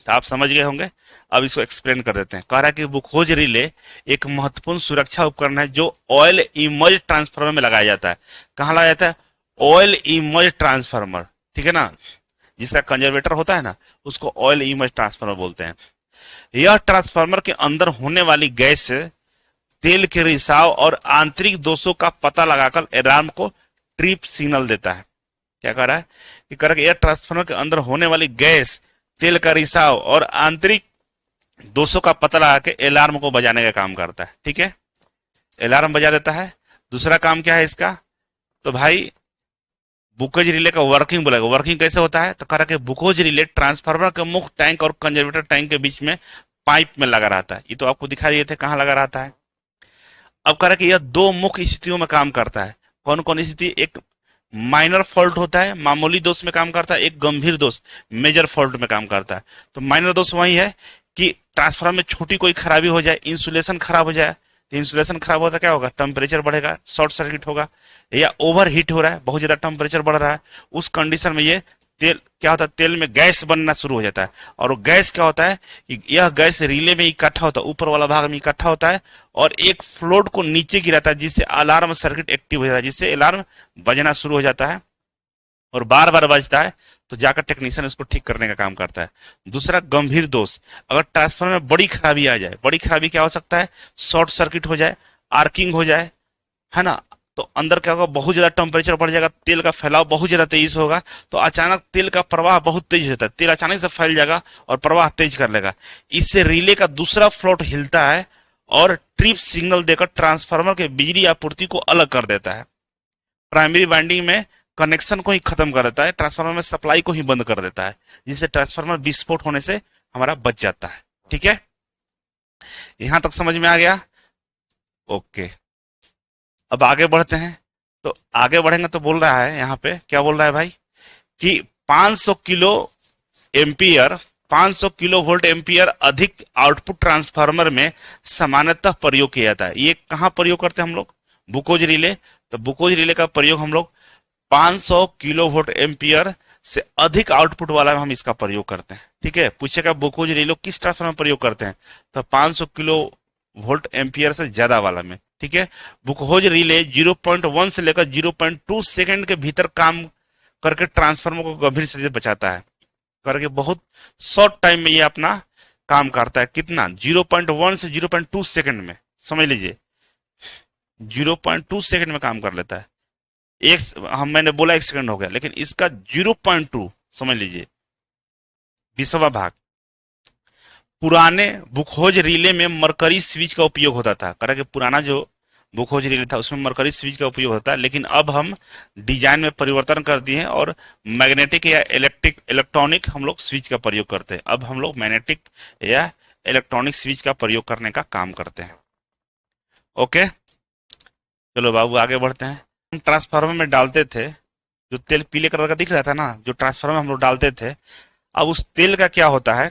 तो आप समझ गए होंगे। अब इसको एक्सप्लेन कर देते हैं। कह रहा है कि बुकहोज रिले एक महत्वपूर्ण सुरक्षा उपकरण है जो ऑयल इमर्ज ट्रांसफार्मर में लगाया जाता है। कहाँ लगाया जाता है? ऑयल इमर्ज ट्रांसफार्मर, ठीक है ना। जिसका कंजर्वेटर होता है ना, उसको ऑयल इमर्ज ट्रांसफार्मर बोलते हैं। यह ट्रांसफार्मर के अंदर होने वाली गैस से तेल के रिसाव और आंतरिक दोषों का पता लगाकर अलार्म को ट्रिप सिग्नल देता है। क्या कह रहा है कि कह रहा है एयर ट्रांसफार्मर के अंदर होने वाली गैस, तेल का रिसाव और आंतरिक दोषों का पता लगा के अलार्म को बजाने का काम करता है, ठीक है। अलार्म बजा देता है। दूसरा काम क्या है इसका, तो भाई बुकोज रिले का वर्किंग बोलेगा। वर्किंग कैसे होता है, तो कह रहा कि बुकोज रिले ट्रांसफार्मर के मुख्य टैंक और कंजर्वेटर टैंक के बीच में पाइप में लगा रहता है। ये तो आपको दिखा दिए थे कहाँ लगा रहता है। अब कह रहा कि यह दो मुख्य स्थितियों में काम करता है। कौन कौन स्थिति, एक माइनर फॉल्ट होता है, मामूली दोष में काम करता है, एक गंभीर दोष मेजर फॉल्ट में काम करता है। तो माइनर दोष वही है कि ट्रांसफार्मर में छोटी कोई खराबी हो जाए, इंसुलेशन खराब हो जाए। तो इंसुलेशन खराब होता क्या होगा, टेम्परेचर बढ़ेगा, शॉर्ट सर्किट होगा, या ओवर हीट हो रहा है, बहुत ज्यादा टेम्परेचर बढ़ रहा है, उस कंडीशन में ये तेल क्या होता है, तेल में गैस बनना शुरू हो जाता है। और वो गैस क्या होता है कि यह गैस रिले में इकट्ठा होता है, ऊपर वाला भाग में इकट्ठा होता है और एक फ्लोट को नीचे गिराता है, जिससे अलार्म सर्किट एक्टिव हो जाता है, जिससे अलार्म बजना शुरू हो जाता है और बार बार बजता है। तो जाकर टेक्नीशियन उसको ठीक करने का काम करता है। दूसरा गंभीर दोष, अगर ट्रांसफार्मर में बड़ी खराबी आ जाए, बड़ी खराबी क्या हो सकता है, शॉर्ट सर्किट हो जाए, आर्किंग हो जाए, है ना, तो अंदर क्या होगा, बहुत ज्यादा टेम्परेचर बढ़ जाएगा, तेल का फैलाव बहुत ज्यादा तेज होगा, तो अचानक तेल का प्रवाह बहुत तेज होता है, तेल अचानक से फैल जाएगा और प्रवाह तेज कर लेगा। इससे रिले का दूसरा फ्लोट हिलता है और ट्रिप सिग्नल देकर ट्रांसफार्मर के बिजली आपूर्ति को अलग कर देता है। प्राइमरी वाइंडिंग में कनेक्शन को ही खत्म कर देता है, ट्रांसफार्मर में सप्लाई को ही बंद कर देता है, जिससे ट्रांसफार्मर विस्फोट होने से हमारा बच जाता है। ठीक है, यहां तक समझ में आ गया? ओके, अब आगे बढ़ते हैं। तो आगे बढ़ेंगे तो बोल रहा है यहाँ पे, क्या बोल रहा है भाई, कि 500 kilo ampere 500 kilo volt ampere अधिक आउटपुट ट्रांसफार्मर में सामान्यतः प्रयोग किया जाता है। ये कहाँ प्रयोग करते हैं हम लोग, बुकोज रिले। तो बुकोज रिले का प्रयोग हम लोग 500 किलो वोल्ट एम्पियर से अधिक आउटपुट वाला में हम इसका प्रयोग करते हैं। ठीक है, पूछेगा बुकोज रिले किस ट्रांसफार्मर में प्रयोग करते हैं, तो 500 किलो वोल्ट एम्पियर से ज्यादा वाला में। ठीक है, बुकोज रिले 0.1 से लेकर 0.2 सेकंड के भीतर काम करके ट्रांसफार्मर को गंभीर से बचाता है, करके बहुत शॉर्ट टाइम में ये अपना काम करता है। कितना, 0.1 से 0.2 सेकंड में, समझ लीजिए 0.2 सेकंड में काम कर लेता है। मैंने बोला 1 सेकंड हो गया, लेकिन इसका 0.2 समझ लीजिए, 20वां भाग। पुराने बुकोज रिले में मरकरी स्विच का उपयोग होता था, कि पुराना जो बुकोज रिले था उसमें मरकरी स्विच का उपयोग होता है, लेकिन अब हम डिजाइन में परिवर्तन कर दिए हैं और मैग्नेटिक या इलेक्ट्रॉनिक हम लोग स्विच का प्रयोग करते हैं। अब हम लोग मैग्नेटिक या इलेक्ट्रॉनिक स्विच का प्रयोग करने का काम करते हैं। ओके, चलो बाबू आगे बढ़ते हैं। हम ट्रांसफार्मर में डालते थे, जो तेल पीले कलर का दिख रहा था ना, जो ट्रांसफार्मर हम लोग डालते थे, अब उस तेल का क्या होता है,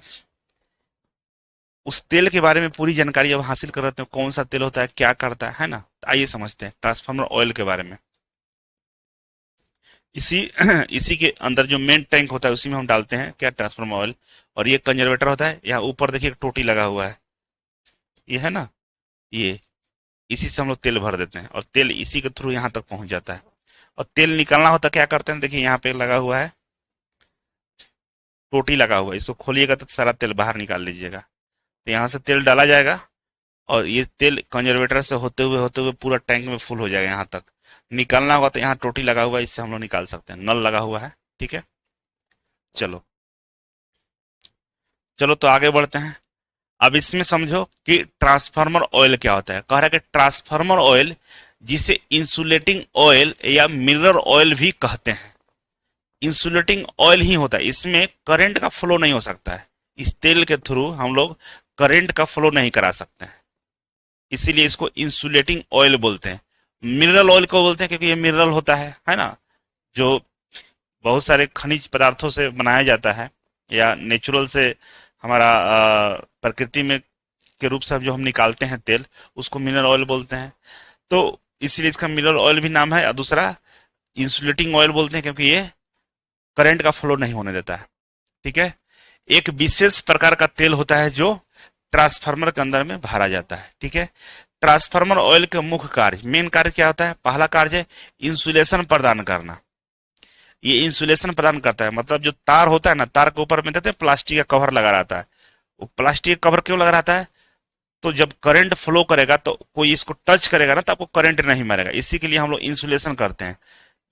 उस तेल के बारे में पूरी जानकारी अब हासिल कर रहे हैं, कौन सा तेल होता है, क्या करता है ना। तो आइए समझते हैं ट्रांसफार्मर ऑयल के बारे में। इसी इसी के अंदर जो मेन टैंक होता है उसी में हम डालते हैं क्या, ट्रांसफार्मर ऑयल। और ये कंजर्वेटर होता है, यहाँ ऊपर देखिए एक टोटी लगा हुआ है, ये है ना, ये इसी से हम लोग तेल भर देते हैं और तेल इसी के थ्रू यहाँ तक पहुंच जाता है। और तेल निकालना होता क्या करते हैं, देखिए यहाँ पे लगा हुआ है, टोटी लगा हुआ है, इसको खोलिएगा तो सारा तेल बाहर निकाल लीजिएगा। तो यहाँ से तेल डाला जाएगा और ये तेल कंजर्वेटर से होते हुए पूरा टैंक में फुल हो जाएगा। यहाँ तक निकालना होगा तो यहाँ टोटी लगा हुआ है, इससे हम लोग निकाल सकते हैं, नल लगा हुआ है। ठीक है, चलो चलो तो आगे बढ़ते हैं। अब इसमें समझो कि ट्रांसफार्मर ऑयल क्या होता है। कह रहा है कि ट्रांसफार्मर ऑयल, जिसे इंसुलेटिंग ऑयल या मिरर ऑयल भी कहते हैं, इंसुलेटिंग ऑयल ही होता है, इसमें करंट का फ्लो नहीं हो सकता है। इस तेल के थ्रू हम लोग करंट का फ्लो नहीं करा सकते हैं, इसीलिए इसको इंसुलेटिंग ऑयल बोलते हैं। मिनरल ऑयल को बोलते हैं क्योंकि ये मिनरल होता है ना, जो बहुत सारे खनिज पदार्थों से बनाया जाता है या नेचुरल से हमारा प्रकृति में के रूप से जो हम निकालते हैं तेल, उसको मिनरल ऑयल बोलते हैं। तो इसीलिए इसका मिनरल ऑयल भी नाम है। और दूसरा इंसुलेटिंग ऑयल बोलते हैं क्योंकि ये करंट का फ्लो नहीं होने देता है। ठीक है, एक विशेष प्रकार का तेल होता है जो ट्रांसफार्मर के अंदर में भरा जाता है। ठीक है, ट्रांसफार्मर ऑयल के मुख्य कार्य, मेन कार्य क्या होता है, पहला कार्य है इंसुलेशन प्रदान करना। ये इंसुलेशन प्रदान करता है, मतलब जो तार होता है ना, तार के ऊपर में देते हैं प्लास्टिक का कवर लगा रहता है। वो प्लास्टिक का कवर क्यों लगा रहता है, तो जब करंट फ्लो करेगा तो कोई इसको टच करेगा ना तो आपको करंट नहीं मारेगा, इसी के लिए हम लोग इंसुलेशन करते हैं।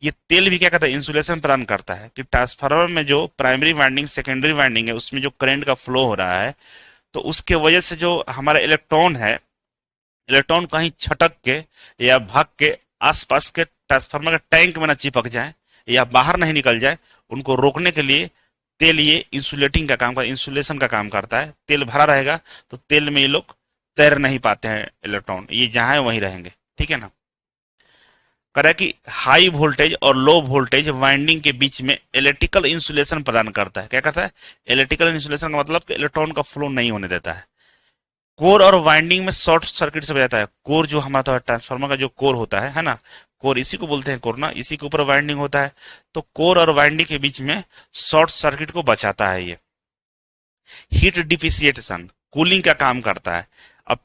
ये तेल भी क्या करता है, इंसुलेशन प्रदान करता है कि ट्रांसफार्मर में जो प्राइमरी वाइंडिंग सेकेंडरी वाइंडिंग है उसमें जो करंट का फ्लो हो रहा है, तो उसके वजह से जो हमारा इलेक्ट्रॉन है इलेक्ट्रॉन कहीं छटक के या भाग के आसपास के ट्रांसफार्मर के टैंक में ना चिपक जाए या बाहर नहीं निकल जाए, उनको रोकने के लिए तेल ये इंसुलेटिंग का काम इंसुलेशन का काम करता है। तेल भरा रहेगा तो तेल में ये लोग तैर नहीं पाते हैं, इलेक्ट्रॉन ये जहां है वहीं रहेंगे, ठीक है ना। कह कि हाई वोल्टेज और लो वोल्टेज वाइंडिंग के बीच में इलेक्ट्रिकल इंसुलेशन प्रदान करता है। क्या करता है? इलेक्ट्रिकल इंसुलेशन का मतलब कि इलेक्ट्रॉन का फ्लो नहीं होने देता है। कोर और वाइंडिंग में शॉर्ट सर्किट से बजाता है। कोर जो हमारा ट्रांसफार्मर का जो कोर होता है ना, कोर इसी को बोलते हैं कोर ना, इसी के ऊपर वाइंडिंग होता है। तो कोर और वाइंडिंग के बीच में शॉर्ट सर्किट को बचाता है ये। हीट डिफिसिएशन कूलिंग का काम करता है। अब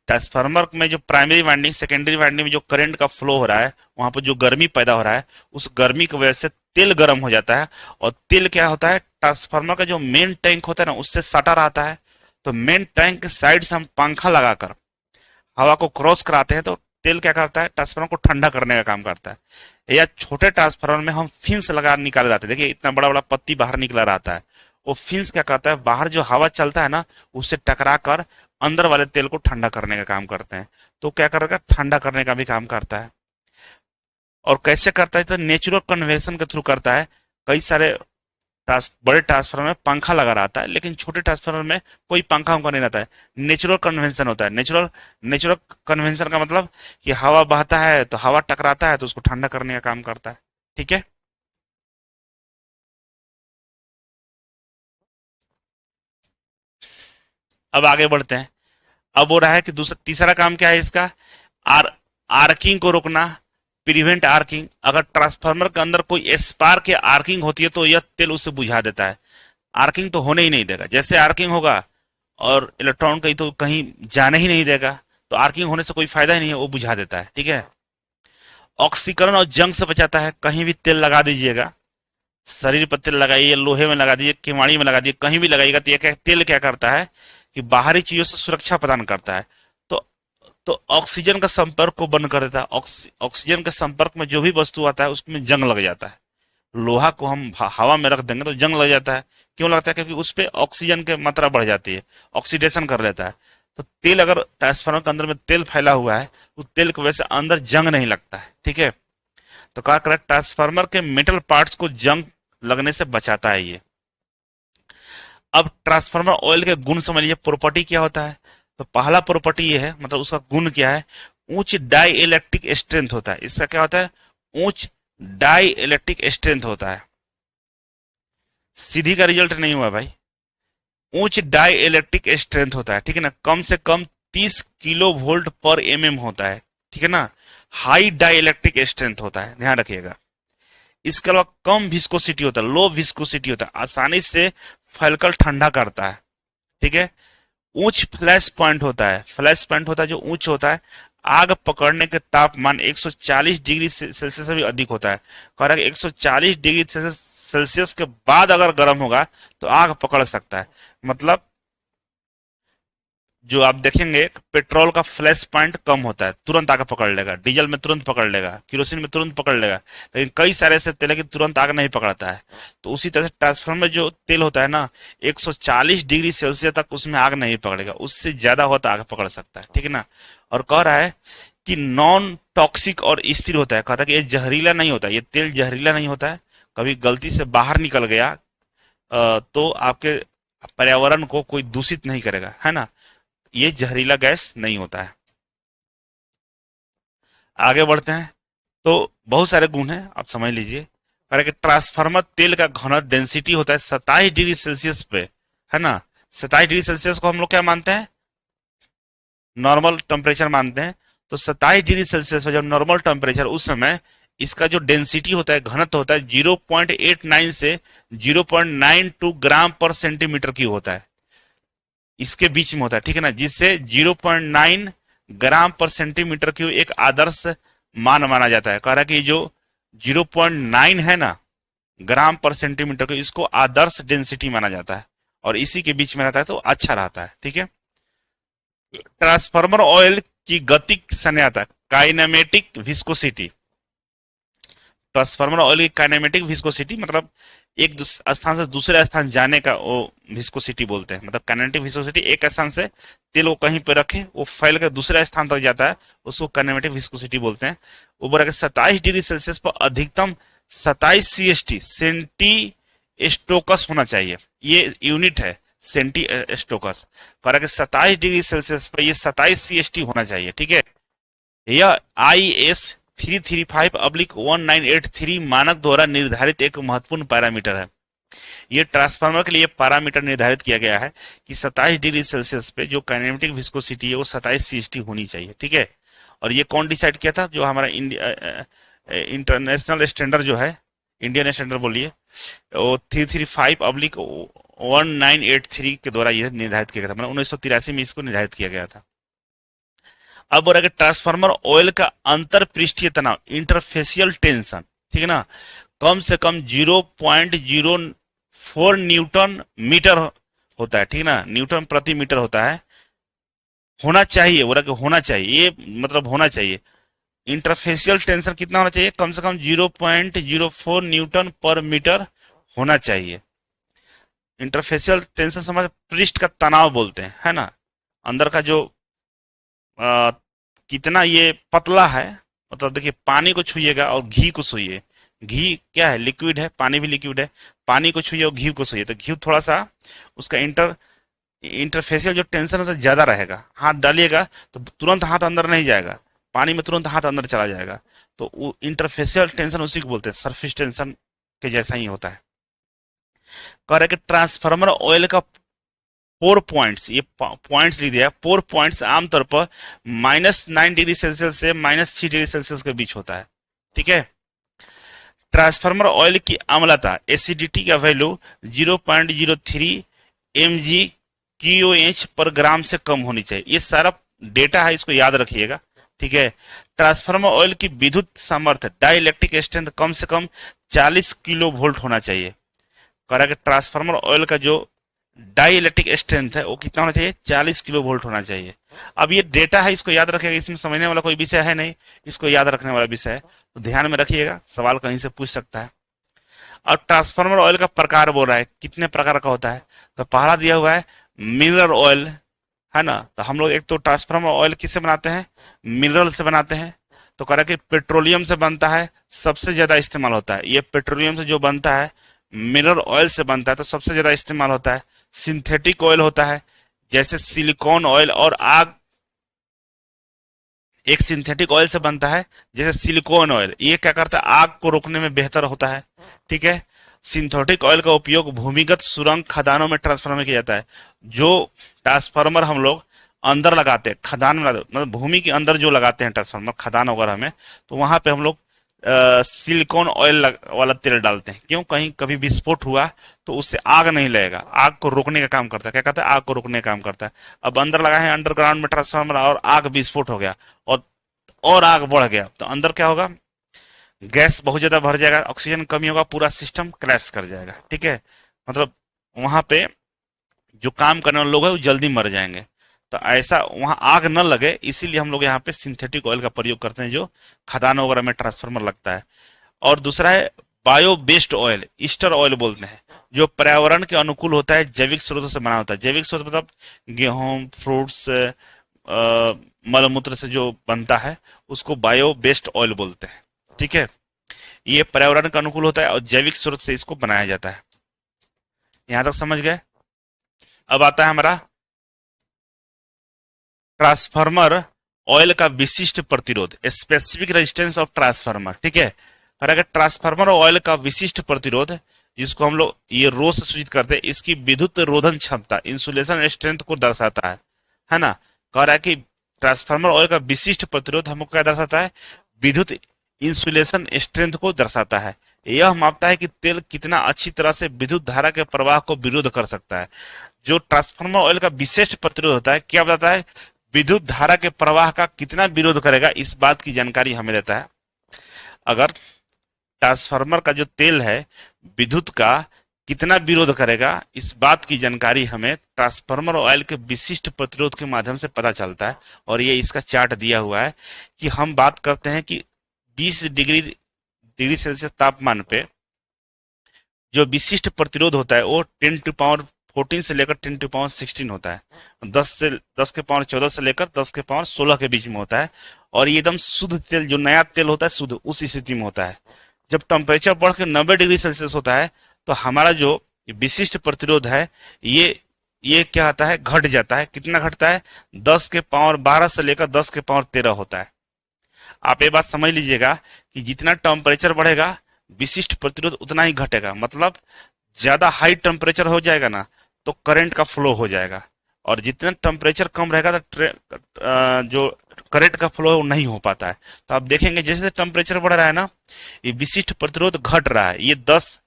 ट्रांसफार्मर में जो प्राइमरी वाइंडिंग सेकेंडरी वाइंडिंग में जो करंट का फ्लो हो रहा है, वहां पर जो गर्मी पैदा हो रहा है, उस गर्मी की वजह से तेल गर्म हो जाता है। और तेल क्या होता है? ट्रांसफार्मर का जो मेन टैंक होता है ना, उससे सटा रहता है। तो मेन टैंक के साइड से हम पंखा लगाकर हवा को क्रॉस कराते हैं, तो तेल क्या करता है? ट्रांसफार्मर को ठंडा करने का काम करता है। या छोटे ट्रांसफार्मर में हम फिंस लगा निकाले जाते हैं। देखिए इतना बड़ा बड़ा पत्ती बाहर निकला रहता है। वो फिंस क्या करता है? बाहर जो हवा चलता है ना, उससे टकरा कर अंदर वाले तेल को ठंडा करने का काम करते हैं। तो क्या करेगा? ठंडा करने का भी काम करता है। और कैसे करता है? तो नेचुरल कन्वेक्शन के थ्रू करता है। कई सारे बड़े ट्रांसफार्मर में पंखा लगा रहता है, लेकिन छोटे ट्रांसफार्मर में कोई पंखा उनका नहीं रहता है। नेचुरल कन्वेंशन होता है। नेचुरल नेचुरल कन्वेंशन का मतलब कि हवा बहता है तो हवा टकराता है तो उसको ठंडा करने का काम करता है, ठीक है। अब आगे बढ़ते हैं। अब हो रहा है कि दूसरा तीसरा काम क्या है इसका? आर आर्किंग को रोकना, प्रिवेंट आर्किंग। अगर ट्रांसफार्मर के अंदर कोई स्पार्क या आर्किंग होती है तो यह तेल उसे बुझा देता है। आर्किंग तो होने ही नहीं देगा। जैसे आर्किंग होगा और इलेक्ट्रॉन कहीं तो कहीं जाने ही नहीं देगा, तो आर्किंग होने से कोई फायदा ही नहीं है, वो बुझा देता है, ठीक है। ऑक्सीकरण और जंग से बचाता है। कहीं भी तेल लगा दीजिएगा, शरीर पर तेल लगाइए, लोहे में लगा दीजिए, केवाड़ी में लगा दीजिए, कहीं भी लगाइएगा तो तेल क्या करता है कि बाहरी चीजों से सुरक्षा प्रदान करता है। तो ऑक्सीजन का संपर्क को बंद कर देता है। ऑक्सीजन के संपर्क में जो भी वस्तु आता है उसमें जंग लग जाता है। लोहा को हम हवा में रख देंगे तो जंग लग जाता है। क्यों लगता है? क्योंकि उस पे ऑक्सीजन की मात्रा बढ़ जाती है, ऑक्सीडेशन कर लेता है। तो तेल अगर ट्रांसफार्मर के अंदर में तेल फैला हुआ है, उस तेल की वजह से अंदर जंग नहीं लगता है, ठीक है। तो क्या करें? ट्रांसफार्मर के मेटल पार्ट्स को जंग लगने से बचाता है ये। अब ट्रांसफार्मर ऑयल के गुण समझ लीजिए, प्रॉपर्टी क्या होता है। तो पहला प्रॉपर्टी ये है, मतलब उसका गुण क्या है? उच्च डाई इलेक्ट्रिक स्ट्रेंथ होता है। इसका क्या होता है? उच्च डाई इलेक्ट्रिक स्ट्रेंथ होता है। सीधी का रिजल्ट नहीं हुआ भाई। उच्च डाई इलेक्ट्रिक स्ट्रेंथ होता है, ठीक है ना। कम से कम 30 किलो वोल्ट पर एमएम होता है, ठीक है ना। हाई डाई इलेक्ट्रिक स्ट्रेंथ होता है, ध्यान रखिएगा। इसके अलावा कम विस्कोसिटी होता है, लो विस्कोसिटी होता है, आसानी से फैलकर ठंडा करता है, ठीक है। उच्च फ्लैश पॉइंट होता है। फ्लैश पॉइंट होता है जो उच्च होता है। आग पकड़ने के तापमान 140 डिग्री सेल्सियस से भी अधिक होता है। कह रहा है कि 140 डिग्री सेल्सियस के बाद अगर गर्म होगा तो आग पकड़ सकता है। मतलब जो आप देखेंगे पेट्रोल का फ्लैश पॉइंट कम होता है, तुरंत आग पकड़ लेगा। डीजल में तुरंत पकड़ लेगा, केरोसिन में तुरंत पकड़ लेगा, लेकिन कई सारे ऐसे तेल है कि तुरंत आग नहीं पकड़ता है। तो उसी तरह से ट्रांसफार्मर में जो तेल होता है ना, 140 डिग्री सेल्सियस तक उसमें आग नहीं पकड़ेगा, उससे ज्यादा हो तो आग पकड़ सकता है, ठीक है ना। और कह रहा है कि नॉन टॉक्सिक और स्थिर होता है। कहता है कि ये जहरीला नहीं होता, ये तेल जहरीला नहीं होता है। कभी गलती से बाहर निकल गया तो आपके पर्यावरण को कोई दूषित नहीं करेगा, है ना। ये जहरीला गैस नहीं होता है। आगे बढ़ते हैं। तो बहुत सारे गुण हैं, आप समझ लीजिए। कह कि ट्रांसफार्मर तेल का घनत्व डेंसिटी होता है 27 डिग्री सेल्सियस पे, है ना। 27 डिग्री सेल्सियस को हम लोग क्या मानते हैं? नॉर्मल टेम्परेचर मानते हैं। तो 27 डिग्री सेल्सियस पर जब नॉर्मल टेम्परेचर, उस समय इसका जो डेंसिटी होता है, घनत्व होता है 0.89 से 0.92 ग्राम पर सेंटीमीटर क्यूब होता है। इसके बीच में होता है, ठीक है ना। जिससे 0.9 ग्राम पर सेंटीमीटर क्यूब एक आदर्श मान माना जाता है। कह रहा है कि जो 0.9 है ना ग्राम पर सेंटीमीटर क्यूब, इसको आदर्श डेंसिटी माना जाता है और इसी के बीच में रहता है तो अच्छा रहता है, ठीक है। ट्रांसफार्मर ऑयल की गतिक संज्ञाता काइनेमेटिक विस्कोसिटी। ट्रांसफार्मर ऑयल की काइनेमेटिक विस्कोसिटी मतलब एक स्थान से दूसरे स्थान जाने का वो विस्कोसिटी बोलते हैं। मतलब काइनेमेटिक विस्कोसिटी, एक स्थान से तेल को कहीं पर रखे वो फैल कर दूसरे स्थान तक जाता है, उसको काइनेमेटिक विस्कोसिटी बोलते हैं। ऊपर 27 डिग्री सेल्सियस पर अधिकतम 27 CST सेंटी स्टोकस होना चाहिए। ये यूनिट है सेंटी स्टोकस। कह रहा 27 डिग्री सेल्सियस पर ये 27 CST होना चाहिए। ठीक है, यह IS 335/1983 मानक द्वारा निर्धारित एक महत्वपूर्ण पैरामीटर है। ये ट्रांसफार्मर के लिए पैरामीटर निर्धारित किया गया है कि 27 डिग्री सेल्सियस पे जो काइनेमेटिक विस्कोसिटी है वो 27 CST होनी चाहिए। ठीक है, और ये कौन डिसाइड किया था? जो हमारा इंटरनेशनल स्टैंडर्ड जो है, इंडियन स्टैंडर्ड बोलिए, वो 335/1983 के द्वारा यह निर्धारित किया गया था। मतलब 1983 में इसको निर्धारित किया गया था। अब बोला कि ट्रांसफार्मर ऑयल का अंतर पृष्ठीय तनाव, इंटरफेसियल टेंशन, ठीक है ना, कम से कम 0.04 न्यूटन मीटर होता है। ठीक है ना, न्यूटन प्रति मीटर होता है, होना चाहिए। बोला कि होना चाहिए, ये मतलब होना चाहिए। इंटरफेसियल टेंशन कितना होना चाहिए? कम से कम 0.04 न्यूटन पर मीटर होना चाहिए। इंटरफेसियल टेंशन समझ, पृष्ठ का तनाव बोलते हैं, है ना, अंदर का जो कितना ये पतला है। मतलब देखिए, पानी को छुइएगा और घी को छुइए, घी क्या है? लिक्विड है, पानी भी लिक्विड है। पानी को छुइए और घी को छुइए तो घी थोड़ा सा उसका इंटरफेसियल जो टेंशन है ज्यादा रहेगा। हाथ डालिएगा तो तुरंत हाथ अंदर नहीं जाएगा, पानी में तुरंत हाथ अंदर चला जाएगा। तो वो इंटरफेसियल टेंशन उसी को बोलते हैं, सरफेस टेंशन के जैसा ही होता है। कह रहे कि ट्रांसफार्मर ऑयल का पोर पॉइंट्स, ये पॉइंट्स लिख दिया, पोर पॉइंट्स आमतौर पर -9 डिग्री सेल्सियस से -6 डिग्री सेल्सियस के बीच होता है। ठीक है, ट्रांसफार्मर ऑयल की अम्लता, एसिडिटी का वैल्यू 0.03 mg/QOH पर ग्राम से कम होनी चाहिए। ये सारा डेटा है, इसको याद रखिएगा। ठीक है, ट्रांसफार्मर ऑयल की विद्युत सामर्थ्य, डाइलेक्ट्रिक स्ट्रेंथ कम से कम 40 किलो वोल्ट होना चाहिए। कह रहा है कि ट्रांसफार्मर ऑयल का जो डाइलेक्ट्रिक स्ट्रेंथ है वो कितना होना चाहिए? 40 किलो वोल्ट होना चाहिए। अब ये डेटा है, इसको याद रखिएगा, इसमें समझने वाला कोई विषय है नहीं, इसको याद रखने वाला विषय है, तो ध्यान में रखिएगा, सवाल कहीं से पूछ सकता है। और ट्रांसफार्मर ऑयल का प्रकार बोल रहा है, कितने प्रकार का होता है? तो पहला दिया हुआ है मिनरल ऑयल, है ना। तो हम लोग एक तो ट्रांसफार्मर ऑयल किससे बनाते हैं? मिनरल से बनाते हैं। तो कह रहा है कि पेट्रोलियम से बनता है, सबसे ज्यादा इस्तेमाल होता है। ये पेट्रोलियम से जो बनता है, मिनरल ऑयल से बनता है, तो सबसे ज्यादा इस्तेमाल होता है। सिंथेटिक ऑयल होता है, जैसे सिलिकॉन ऑयल और आग एक सिंथेटिक ऑयल से बनता है, जैसे सिलिकॉन ऑयल। ये क्या करता है? आग को रोकने में बेहतर होता है। ठीक है, सिंथेटिक ऑयल का उपयोग भूमिगत सुरंग खदानों में ट्रांसफार्मर में किया जाता है। जो ट्रांसफार्मर हम लोग अंदर लगाते हैं, खदान में मतलब भूमि के अंदर जो लगाते हैं ट्रांसफार्मर खदान वगैरह में, तो वहां पे हम लोग सिलिकॉन ऑयल वाला तेल डालते हैं। क्यों? कहीं कभी विस्फोट हुआ तो उससे आग नहीं लगेगा, आग को रोकने का काम करता है। क्या कहता है? आग को रोकने का काम करता है। अब अंदर लगा है अंडरग्राउंड में ट्रांसफार्मर और आग विस्फोट हो गया और आग बढ़ गया, तो अंदर क्या होगा? गैस बहुत ज्यादा भर जाएगा, ऑक्सीजन कमी होगा, पूरा सिस्टम क्लैप्स कर जाएगा। ठीक है, मतलब वहां पे जो काम करने वाले लोग हैं वो जल्दी मर जाएंगे। तो ऐसा वहां आग न लगे, इसीलिए हम लोग यहाँ पे सिंथेटिक ऑयल का प्रयोग करते हैं, जो खदान वगैरह में ट्रांसफार्मर लगता है। और दूसरा है bio based oil, Easter oil बोलते हैं, जो पर्यावरण के अनुकूल होता है, जैविक स्रोतों से बना होता है। जैविक स्रोत मतलब गेहूं, फ्रूट्स, मलमूत्र से जो बनता है उसको बायो बेस्ड ऑयल बोलते हैं। ठीक है, ये पर्यावरण के अनुकूल होता है और जैविक स्रोत से इसको बनाया जाता है। यहां तक समझ गए? अब आता है हमारा ट्रांसफार्मर ऑयल का विशिष्ट प्रतिरोध, स्पेसिफिक रेजिस्टेंस ऑफ ट्रांसफार्मर। ठीक है, अगर ट्रांसफार्मर ऑयल का विशिष्ट प्रतिरोध, जिसको हम लोग ये रो से सूचित करते हैं, इसकी विद्युत रोधन क्षमता, इंसुलेशन स्ट्रेंथ को दर्शाता है ना। कह रहा है कि ट्रांसफार्मर ऑयल का विशिष्ट प्रतिरोध हमको क्या दर्शाता है? विद्युत इंसुलेशन स्ट्रेंथ को दर्शाता है। यह मापता है कि तेल कितना अच्छी तरह से विद्युत धारा के प्रवाह को विरोध कर सकता है। जो ट्रांसफार्मर ऑयल का विशिष्ट प्रतिरोध होता है, क्या बताता है? विद्युत धारा के प्रवाह का कितना विरोध करेगा, इस बात की जानकारी हमें देता है। अगर ट्रांसफार्मर का जो तेल है विद्युत का कितना विरोध करेगा, इस बात की जानकारी हमें ट्रांसफार्मर ऑयल के विशिष्ट प्रतिरोध के माध्यम से पता चलता है। और ये इसका चार्ट दिया हुआ है कि हम बात करते हैं कि 20 डिग्री डिग्री सेल्सियस तापमान पे जो विशिष्ट प्रतिरोध होता है वो 10⁻14 से लेकर 10⁻16 होता है। 10⁻14 से लेकर 10⁻16 के बीच में होता है। और ये एकदम शुद्ध तेल, जो नया तेल होता है शुद्ध, उस स्थिति में होता है। जब टेम्परेचर बढ़ के 90 डिग्री सेल्सियस होता है तो हमारा जो विशिष्ट प्रतिरोध है ये क्या आता है, घट जाता है। कितना घटता है, 10⁻12 से लेकर 10⁻13 होता है। आप ये बात समझ लीजिएगा कि जितना टेम्परेचर बढ़ेगा विशिष्ट प्रतिरोध उतना ही घटेगा। मतलब ज्यादा हाई टेम्परेचर हो जाएगा ना तो करंट का फ्लो हो जाएगा, और जितना टेम्परेचर कम रहेगा तो जो करंट का फ्लो नहीं हो पाता है। तो आप देखेंगे जैसे टेम्परेचर बढ़ रहा है ना, ये विशिष्ट प्रतिरोध घट रहा है। ये 10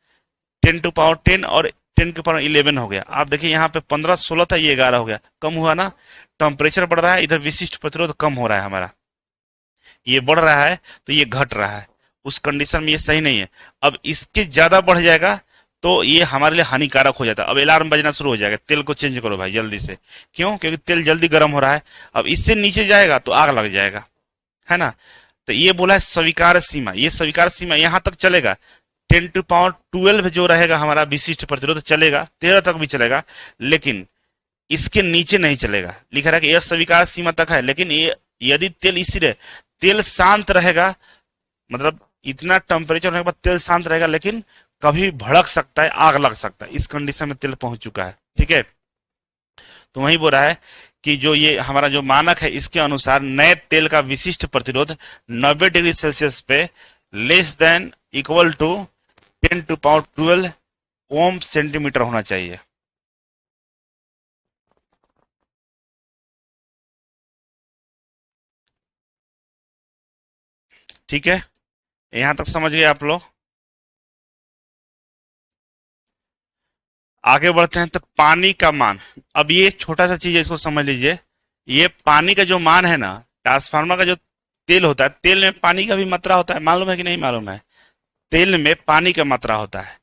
और 10⁻11 हो गया। आप देखिए यहाँ पे 15-16 था, ये 11 हो गया, कम हुआ ना। टेम्परेचर बढ़ रहा है, इधर विशिष्ट प्रतिरोध कम हो रहा है हमारा। ये बढ़ रहा है तो ये घट रहा है। उस कंडीशन में ये सही नहीं है। अब इसके ज्यादा बढ़ जाएगा तो ये हमारे लिए हानिकारक हो जाता है। अब अलार्म बजना शुरू हो जाएगा, तेल को चेंज करो भाई जल्दी से। क्यों? क्योंकि तेल जल्दी गर्म हो रहा है। अब इससे नीचे जाएगा तो आग लग जाएगा, है ना। तो ये बोला है स्वीकार्य सीमा। ये स्वीकार्य सीमा यहाँ तक चलेगा। 10⁻12 जो रहेगा हमारा विशिष्ट प्रतिरोध चलेगा, 13 तक भी चलेगा, लेकिन इसके नीचे नहीं चलेगा। लिखा रहा कि यह स्वीकार्य सीमा तक है, लेकिन ये यदि तेल इसी रहे, तेल शांत रहेगा, मतलब इतना टेम्परेचर होने के बाद तेल शांत रहेगा, लेकिन कभी भड़क सकता है, आग लग सकता है। इस कंडीशन में तेल पहुंच चुका है, ठीक है। तो वही बोल रहा है कि जो ये हमारा जो मानक है, इसके अनुसार नए तेल का विशिष्ट प्रतिरोध 90 डिग्री सेल्सियस पे less than equal to 10⁻12 ohm centimetre होना चाहिए। ठीक है, यहां तक समझ गए आप लोग। आगे बढ़ते हैं तो पानी का मान। अब ये छोटा सा चीज है, इसको समझ लीजिए। ये पानी का जो मान है ना, ट्रांसफार्मर का जो तेल होता है, तेल में पानी का भी मात्रा होता है, मालूम है कि नहीं मालूम है? तेल में पानी का मात्रा होता है।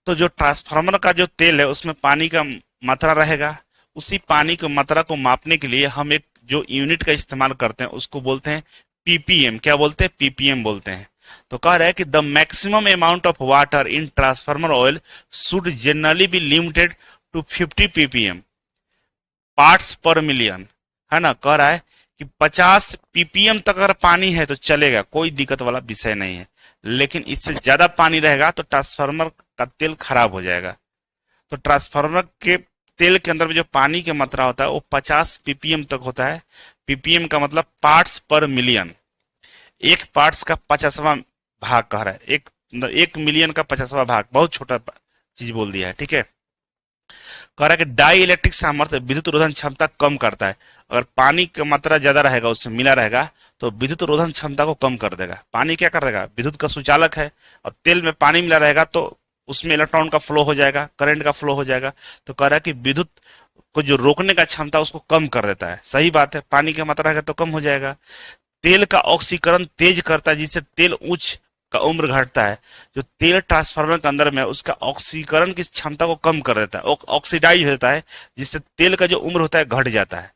तो जो ट्रांसफार्मर का जो तेल है उसमें पानी का मात्रा रहेगा। उसी पानी की मात्रा को मापने के लिए हम एक जो यूनिट का इस्तेमाल करते हैं उसको बोलते हैं पीपीएम। क्या बोलते हैं? पीपीएम बोलते हैं। तो कह रहा है कि the maximum amount of water in transformer oil should generally be limited to 50 ppm parts per million, है ना। कह रहा है कि 50 ppm तक अगर पानी है तो चलेगा, कोई दिक्कत वाला विषय नहीं है। लेकिन इससे ज्यादा पानी रहेगा तो ट्रांसफार्मर का तेल खराब हो जाएगा। तो ट्रांसफार्मर के तेल के अंदर में जो पानी की मात्रा होता है वो 50 ppm तक होता है। पीपीएम का मतलब पार्ट्स पर मिलियन। एक पार्ट्स का 50वां भाग कह रहा है, एक मिलियन का 50वां भाग। बहुत छोटा चीज बोल दिया है, ठीक है। कह रहा है कि डाई इलेक्ट्रिक सामर्थ्य विद्युत रोधन क्षमता कम करता है। अगर पानी की मात्रा ज्यादा रहेगा, उसमें मिला रहेगा, तो विद्युत रोधन क्षमता को कम कर देगा। पानी क्या कर देगा? विद्युत का सुचालक है, और तेल में पानी मिला रहेगा तो उसमें इलेक्ट्रॉन का फ्लो हो जाएगा, करंट का फ्लो हो जाएगा। तो कह रहा है कि विद्युत को जो रोकने का क्षमता उसको कम कर देता है। सही बात है, पानी की मात्रा रहेगा तो कम हो जाएगा। तेल का ऑक्सीकरण तेज करता है, जिससे तेल उच्च का उम्र घटता है। जो तेल ट्रांसफार्मर के अंदर में है उसका ऑक्सीकरण की क्षमता को कम कर देता है, ऑक्सीडाइज होता है, जिससे तेल का जो उम्र होता है घट जाता है,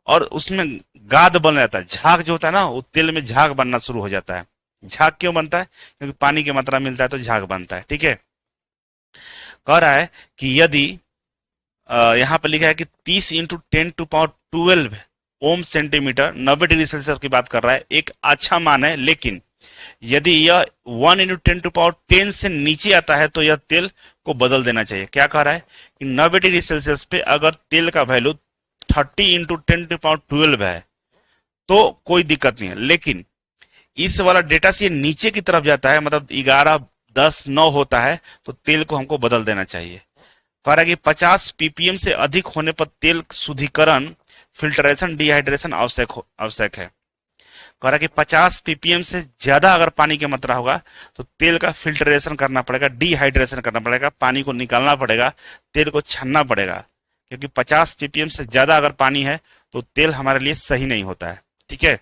और उसमें गाद बन जाता है। झाग जो होता है ना, वो तेल में झाग बनना शुरू हो जाता है। झाग क्यों बनता है? क्योंकि पानी की मात्रा मिलता है तो झाग बनता है, ठीक है। कह रहा है कि यदि यहाँ पर लिखा है कि 30 × 10⁻12 ओम सेंटीमीटर 90 डिग्री सेल्सियस की बात कर रहा है, एक अच्छा मान है। लेकिन यदि यह 1 × 10⁻10 से नीचे आता है तो यह तेल को बदल देना चाहिए। क्या कह रहा है कि 90 डिग्री सेल्सियस पे अगर तेल का वैल्यू 30 × 10⁻12 है तो कोई दिक्कत नहीं है। लेकिन इस वाला डेटा से नीचे की तरफ जाता है, मतलब 11, 10, 9 होता है, तो तेल को हमको बदल देना चाहिए। कह रहा है कि 50 ppm से अधिक होने पर तेल शुद्धिकरण, फिल्ट्रेशन, डिहाइड्रेशन आवश्यक है। कह रहा है कि 50 ppm से ज्यादा अगर पानी की मात्रा होगा तो तेल का फिल्ट्रेशन करना पड़ेगा, डिहाइड्रेशन करना पड़ेगा, पानी को निकालना पड़ेगा, तेल को छानना पड़ेगा। क्योंकि 50 ppm से ज्यादा अगर पानी है तो तेल हमारे लिए सही नहीं होता है, ठीक है।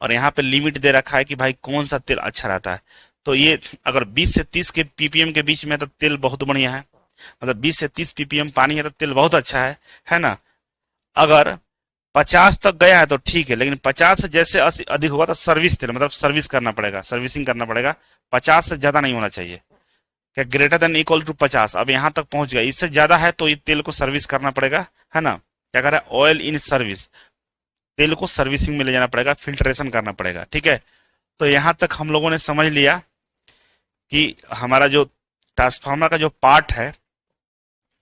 और यहाँ पे लिमिट दे रखा है कि भाई कौन सा तेल अच्छा रहता है। तो ये अगर 20 से 30 के ppm के बीच में तो तेल बहुत बढ़िया है। मतलब 20 से 30 ppm पानी है तो तेल बहुत अच्छा है ना। अगर 50 तक गया है तो ठीक है, लेकिन 50 से जैसे 80 अधिक होगा तो सर्विस तेल मतलब सर्विस करना पड़ेगा, सर्विसिंग करना पड़ेगा। 50 से ज्यादा नहीं होना चाहिए। क्या ग्रेटर देन इक्वल टू 50, अब यहाँ तक पहुंच गया, इससे ज्यादा है तो ये तेल को सर्विस करना पड़ेगा, है ना। क्या कह रहा है, ऑयल इन सर्विस, तेल को सर्विसिंग में ले जाना पड़ेगा, फिल्ट्रेशन करना पड़ेगा, ठीक है। तो यहां तक हम लोगों ने समझ लिया कि हमारा जो ट्रांसफार्मर का जो पार्ट है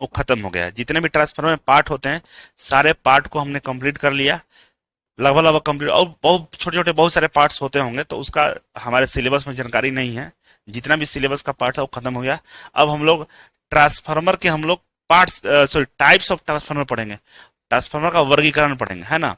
वो खत्म हो गया है। जितने भी ट्रांसफार्मर में पार्ट होते हैं सारे पार्ट को हमने कंप्लीट कर लिया, लगभग लगभग कंप्लीट। और बहुत छोटे छोटे बहुत सारे पार्ट्स होते होंगे तो उसका हमारे सिलेबस में जानकारी नहीं है। जितना भी सिलेबस का पार्ट है वो खत्म हो गया। अब हम लोग ट्रांसफार्मर के हम लोग parts, sorry types of transformer पढ़ेंगे, ट्रांसफार्मर का वर्गीकरण पढ़ेंगे, है ना।